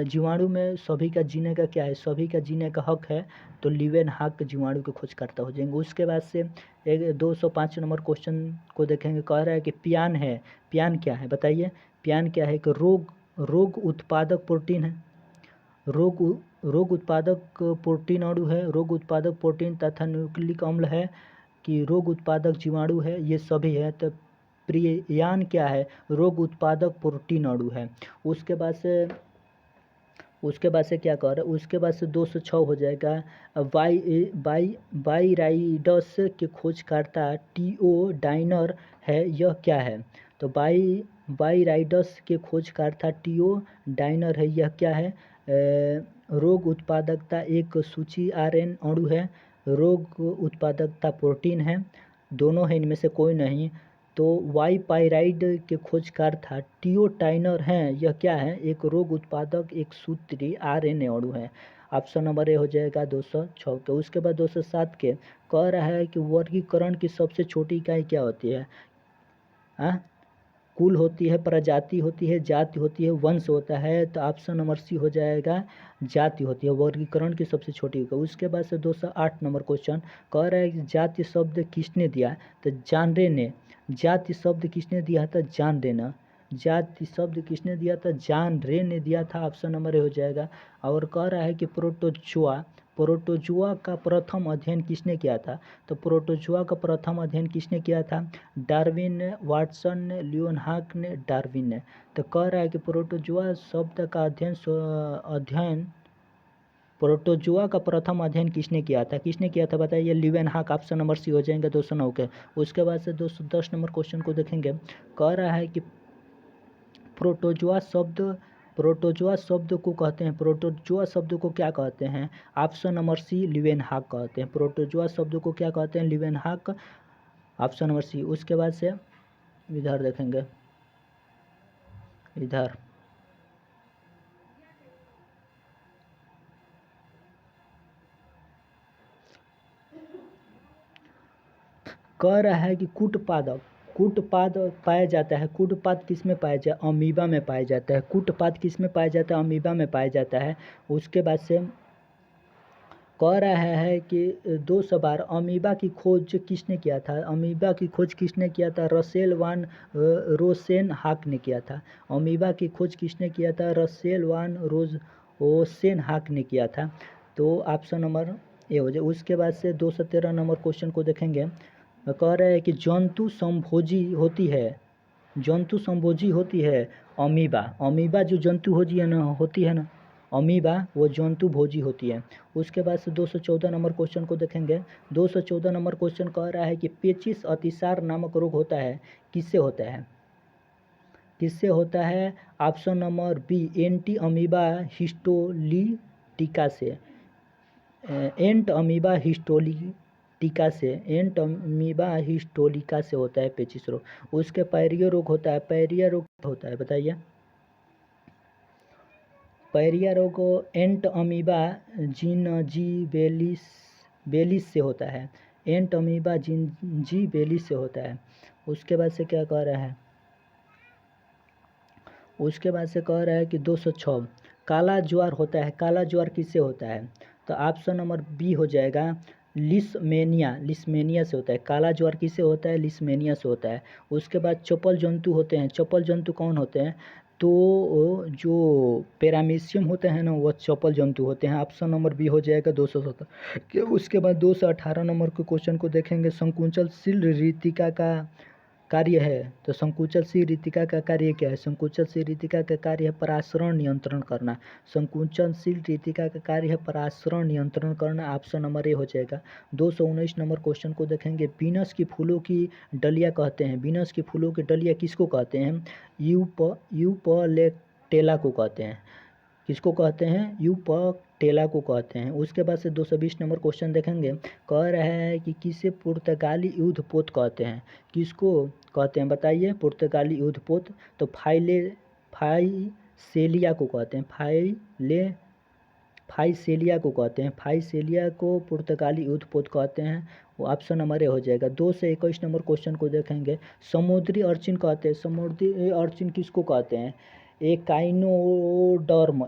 जीवाणु में सभी का जीने का क्या है? सभी का जीने का हक है। तो लीवेनहॉक जीवाणु के खोजकर्ता हो जाएंगे। उसके बाद से 205 नंबर क्वेश्चन को देखेंगे, कह रहा है कि प्यान है। प्यान क्या है? बताइए। प्यान क्या है? कि रोग उत्पादक प्रोटीन है। रोग उत्पादक प्रोटीन अणु है, रोग उत्पादक प्रोटीन तथा न्यूक्लिक अम्ल है कि रोग उत्पादक जीवाणु है, ये सभी है। तो प्रियान क्या है, रोग उत्पादक प्रोटीन अणु है। उसके बाद से क्या कर रहे हैं, उसके बाद से 206 हो जाएगा। बाईराइडस के खोजकर्ता टीओ डाइनर है, यह क्या है। तो बाईराइडस के खोजकर्ता टीओ डाइनर है, यह क्या है। रोग उत्पादकता एक सूची आरएन अणु है, रोग उत्पादकता प्रोटीन है, दोनों है, इनमें से कोई नहीं। तो वाई पायराइड के खोजकर्ता टीओ टाइनर हैं, यह क्या है, एक रोग उत्पादक एक सूत्री आरएनए अणु है। ऑप्शन नंबर ए हो जाएगा 206 के। उसके बाद 207 के कह रहा है कि वर्गीकरण की सबसे छोटी इकाई क्या होती है। कुल होती है, प्रजाति होती है, जाति होती है, वंश होता है। तो ऑप्शन नंबर सी हो जाएगा, जाति होती है वर्गीकरण की सबसे छोटी इकाई। उसके बाद से 208 नंबर क्वेश्चन कह रहा है कि जाति शब्द किसने दिया। तो जानरे ने। जाति शब्द किसने दिया था, जान रेना। जाति शब्द किसने दिया था, जान रे ने दिया था। ऑप्शन नंबर ए हो जाएगा। और कह रहा है कि प्रोटोजुआ का प्रथम अध्ययन किसने किया था। तो प्रोटोजुआ का प्रथम अध्ययन किसने किया था, डार्विन ने, वाटसन ने, लियोनहार्ट ने, डार्विन ने। तो कह रहा है कि प्रोटोजुआ शब्द का अध्ययन प्रोटोजुआ का प्रथम अध्ययन किसने किया था बताइए, लियोनहार्ट। ऑप्शन नंबर सी हो जाएंगे 209 के। उसके बाद से 210 नंबर क्वेश्चन को देखेंगे। कह रहा है कि प्रोटोजुआ शब्द को कहते हैं, प्रोटोजुआ शब्द को क्या कहते हैं। ऑप्शन नंबर सी, लियोनहार्ट कहते हैं। प्रोटोजुआ शब्द को क्या कहते हैं, लियोनहार्ट। Option number C. उसके बाद से इधर देखेंगे, इधर कह रहा है कि कूटपाद पाया जाता है। कूटपाद किस में पाया जाता है, अमीबा में पाया जाता है। कूटपाद किस में पाया जाता है, अमीबा में पाया जाता है। उसके बाद से कह रहा है कि 2 सवाल, अमीबा की खोज किसने किया था। अमीबा की खोज किसने किया था, रसेल वान रोसेनहाक ने किया था। अमीबा की खोज किसने किया था, रसेल वान रोसेनहाक ने किया था। तो ऑप्शन नंबर ए हो जाए। उसके बाद से 213 नंबर क्वेश्चन को देखेंगे। कह रहे हैं कि जंतु संभोजी होती है अमीबा जो जंतु होती है ना अमीबा, वो जंतु भोजी होती है। उसके बाद से 214 नंबर क्वेश्चन को देखेंगे। 214 नंबर क्वेश्चन कह रहा है कि पेचिश अतिसार नामक रोग होता है, किससे होता है। Option number B, Entamoeba histolytica से। एंट अमीबा हिस्टोलिका से होता है पेचिश रोग। उसके पैरियो रोग होता है बताइए। पैरिया रोग एंट अमीबा जिंजीबेलिस से होता है। एंट अमीबा जिंजीबेलिस से होता है। उसके बाद से क्या कह रहा है, उसके बाद से कह रहा है कि 206 काला ज्वार होता है। काला ज्वार किससे होता है। तो ऑप्शन नंबर बी हो जाएगा, लिस्मेनिया से होता है। काला ज्वार किससे होता है, लिस्मेनिया से होता है। उसके बाद चपल जंतु होते हैं। चपल जंतु कौन होते हैं, तो जो पैरामीशियम होते हैं ना, वो चपल जंतु होते हैं। ऑप्शन नंबर बी हो जाएगा 217। उसके बाद 218 नंबर के क्वेश्चन को देखेंगे। संकुचनशील ऋतिका का कार्य है। तो संकुचनशील ऋतिका का कार्य क्या है। संकुचनशील ऋतिका का कार्य है परासरण नियंत्रण करना। संकुचनशील ऋतिका का कार्य है परासरण नियंत्रण करना। ऑप्शन नंबर ए हो जाएगा। 219 नंबर क्वेश्चन को देखेंगे। वीनस की फूलों की डलिया कहते हैं। वीनस की फूलों की डलिया किसको कहते हैं, यूपलेक्टेला को कहते हैं। किसको कहते हैं, यूपटेला को कहते हैं। उसके बाद से 220 नंबर क्वेश्चन देखेंगे। कह रहा है कि किसे पुर्तगाली युद्धपोत कहते हैं। किसको कहते हैं बताइए, पुर्तगाली युद्धपोत। तो फाइसेलिया को कहते हैं। फाइसेलिया को कहते हैं। फाइसेलिया को पुर्तगाली युद्धपोत कहते हैं। वो ऑप्शन नंबर ए हो जाएगा। 2 से 21 नंबर क्वेश्चन को देखेंगे। समुद्री अर्चिन कहते हैं। समुद्री अर्चिन किसको कहते हैं, एकाइनोडर्म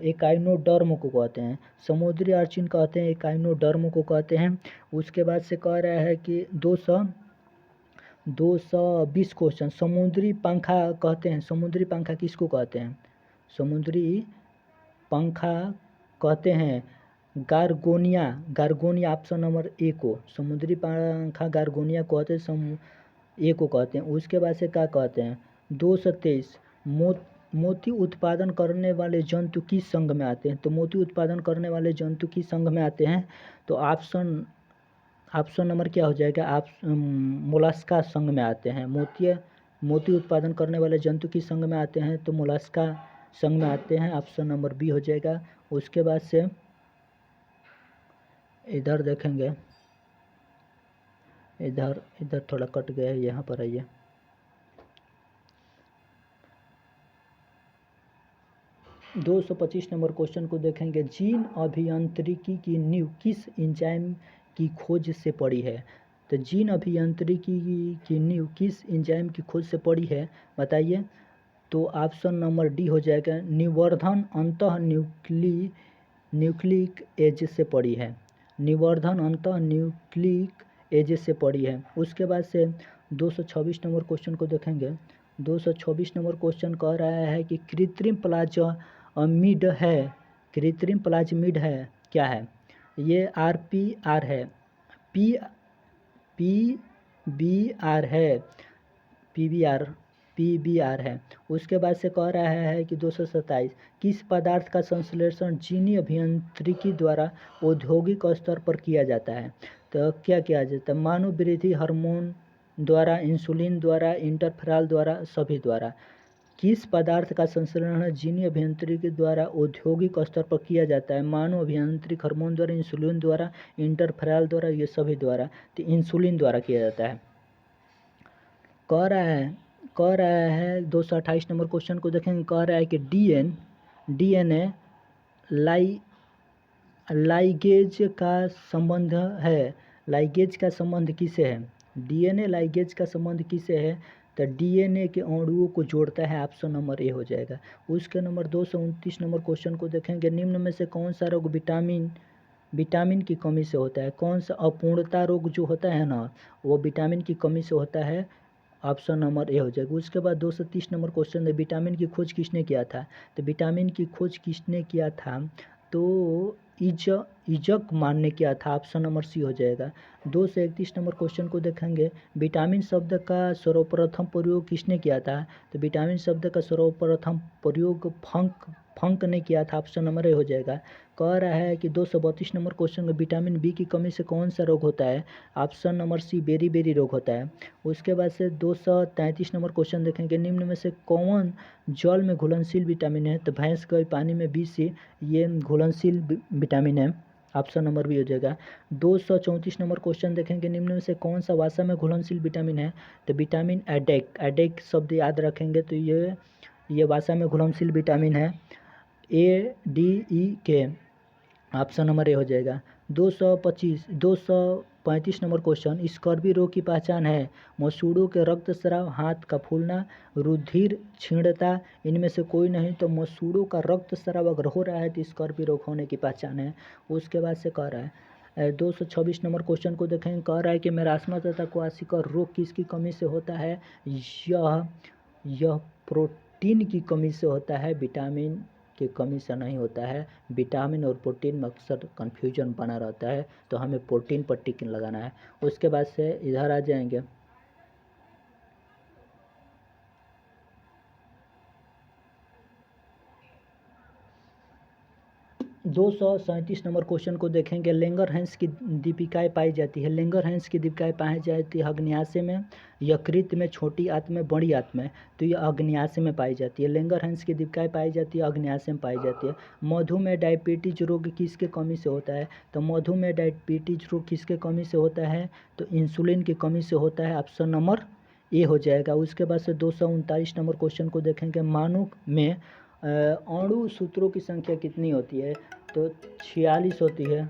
को कहते हैं। समुद्री अर्चिन कहते हैं, एकाइनोडर्म को कहते हैं। उसके बाद से कह रहा है कि 220 क्वेश्चन, समुद्री पंखा कहते हैं। समुद्री पंखा किसको कहते हैं, समुद्री पंखा कहते हैं गार्गोनिया, गार्गोनिया ऑप्शन नंबर ए को, समुद्री पंखा गार्गोनिया कहते हैं, ए को कहते हैं। उसके बाद से क्या कहते हैं 223 मोती उत्पादन करने वाले जंतु किस संघ में आते हैं? तो मोती उत्पादन करने वाले जंतु किस संघ में आते हैं? तो ऑप्शन नंबर क्या हो जाएगा? आप मोलस्का संघ में आते हैं। मोती उत्पादन करने वाले जंतु किस संघ में आते हैं? तो मोलस्का संघ में आते हैं। ऑप्शन नंबर बी हो जाएगा। उसके बाद से इधर देखेंगे, इधर थोड़ा कट गया है, यहाँ पर आइए। दो 225 नंबर क्वेश्चन को देखेंगे। जीन अभियांत्रिकी की नींव किस एंजाइम की खोज से पड़ी है? तो जीन अभियांत्रिकी की नींव किस एंजाइम की खोज से पड़ी है, बताइए। तो ऑप्शन नंबर डी हो जाएगा, निवर्धन अंतः न्यूक्लिक एज से पड़ी है। निवर्धन अंतः न्यूक्लिक एज से पड़ी है। उसके बाद से 226 नंबर क्वेश्चन को देखेंगे। 226 नंबर क्वेश्चन कह रहा है कि कृत्रिम प्लाज्मिड है, कृत्रिम प्लाज्मिड है क्या है? ये RPR है, PBR है, PBR है। उसके बाद से कह रहा है कि 227 किस पदार्थ का संश्लेषण जीनी अभियांत्रिकी द्वारा औद्योगिक स्तर पर किया जाता है? तो क्या किया जाता है? मानव वृद्धि हार्मोन द्वारा, इंसुलिन द्वारा, इंटरफेरॉन द्वारा, सभी द्वारा। किस पदार्थ का संश्लेषण जीनी अभियांत्रिकी द्वारा औद्योगिक स्तर पर किया जाता है? मानव अभियांत्रिक हार्मोन द्वारा, इंसुलिन द्वारा, इंटरफेरॉन द्वारा, ये सभी द्वारा। तो इंसुलिन द्वारा किया जाता है। कह रहा है 228 नंबर क्वेश्चन को देखेंगे। कह रहा है कि डीएनए लाइगेज का संबंध है, लाइगेज का संबंध किसे है? डीएनए लाइगेज का संबंध किसे है? तो डीएनए के अणुओं को जोड़ता है। ऑप्शन नंबर ए हो जाएगा। उसके नंबर 229 नंबर क्वेश्चन को देखेंगे। निम्न में से कौन सा रोग विटामिन की कमी से होता है? कौन सा अपूर्णता रोग जो होता है ना, वो विटामिन की कमी से होता है। ऑप्शन नंबर ए हो जाएगा। उसके बाद 230 नंबर क्वेश्चन है, विटामिन की खोज किसने किया था? तो विटामिन की खोज किसने किया था? तो इजक मान ने किया था। ऑप्शन नंबर सी हो जाएगा। 231 नंबर क्वेश्चन को देखेंगे। विटामिन शब्द का सर्वप्रथम प्रयोग किसने किया था? तो विटामिन शब्द का सर्वप्रथम प्रयोग फंक ने किया था। ऑप्शन नंबर ए हो जाएगा। कह रहा है कि 232 नंबर क्वेश्चन में विटामिन बी की कमी से कौन सा रोग होता है? ऑप्शन नंबर सी बेरी रोग होता है। उसके बाद से 233 नंबर क्वेश्चन देखेंगे। निम्न में से कौन जल में घुलनशील विटामिन है? तो भैंस के पानी में BC ये घुलनशील विटामिन है। ऑप्शन नंबर बी हो जाएगा। 234 नंबर क्वेश्चन देखेंगे। निम्न में से कौन सा वसा में घुलनशील विटामिन है? तो विटामिन एडेक शब्द याद रखेंगे तो ये वसा में घुलनशील विटामिन है, ADE ऑप्शन नंबर ए हो जाएगा। 235 नंबर क्वेश्चन। स्कर्वी रोग की पहचान है? मसूड़ों के रक्तस्राव, हाथ का फूलना, रुधिर क्षीणता, इनमें से कोई नहीं। तो मसूड़ों का रक्तस्राव अगर हो रहा है तो स्कर्वी रोग होने की पहचान है। उसके बाद से कह रहा है 226 नंबर क्वेश्चन को देखेंगे। कह रहा है कि मेरास्मा तथा क्वासिका रोग किसकी कमी से होता है? यह प्रोटीन की कमी से होता है, विटामिन की कमी से नहीं होता है। विटामिन और प्रोटीन में अक्सर कन्फ्यूजन बना रहता है, तो हमें प्रोटीन पर टिक लगाना है। उसके बाद से इधर आ जाएंगे। 237 नंबर क्वेश्चन को देखेंगे। लेंगरहैंस की दीपिकाएँ पाई जाती है। लेंगरहैंस की दीपिकाएँ पाई जाती है अग्न्याशय में, यकृत में, छोटी आंत में, बड़ी आंत में। तो ये अग्न्याशय में पाई जाती है। लेंगरहैंस की दीपिकाएँ पाई जाती है अग्न्याशय में पाई जाती है। मधुमेह डायबिटीज रोग किसके कमी से होता है? तो मधुमेह डायबिटीज रोग किसके कमी से होता है? तो इंसुलिन की कमी से होता है। ऑप्शन नंबर ए हो जाएगा। उसके बाद से 239 नंबर क्वेश्चन को देखेंगे। मानव में अणु सूत्रों की संख्या कितनी होती है? तो 46 होती है।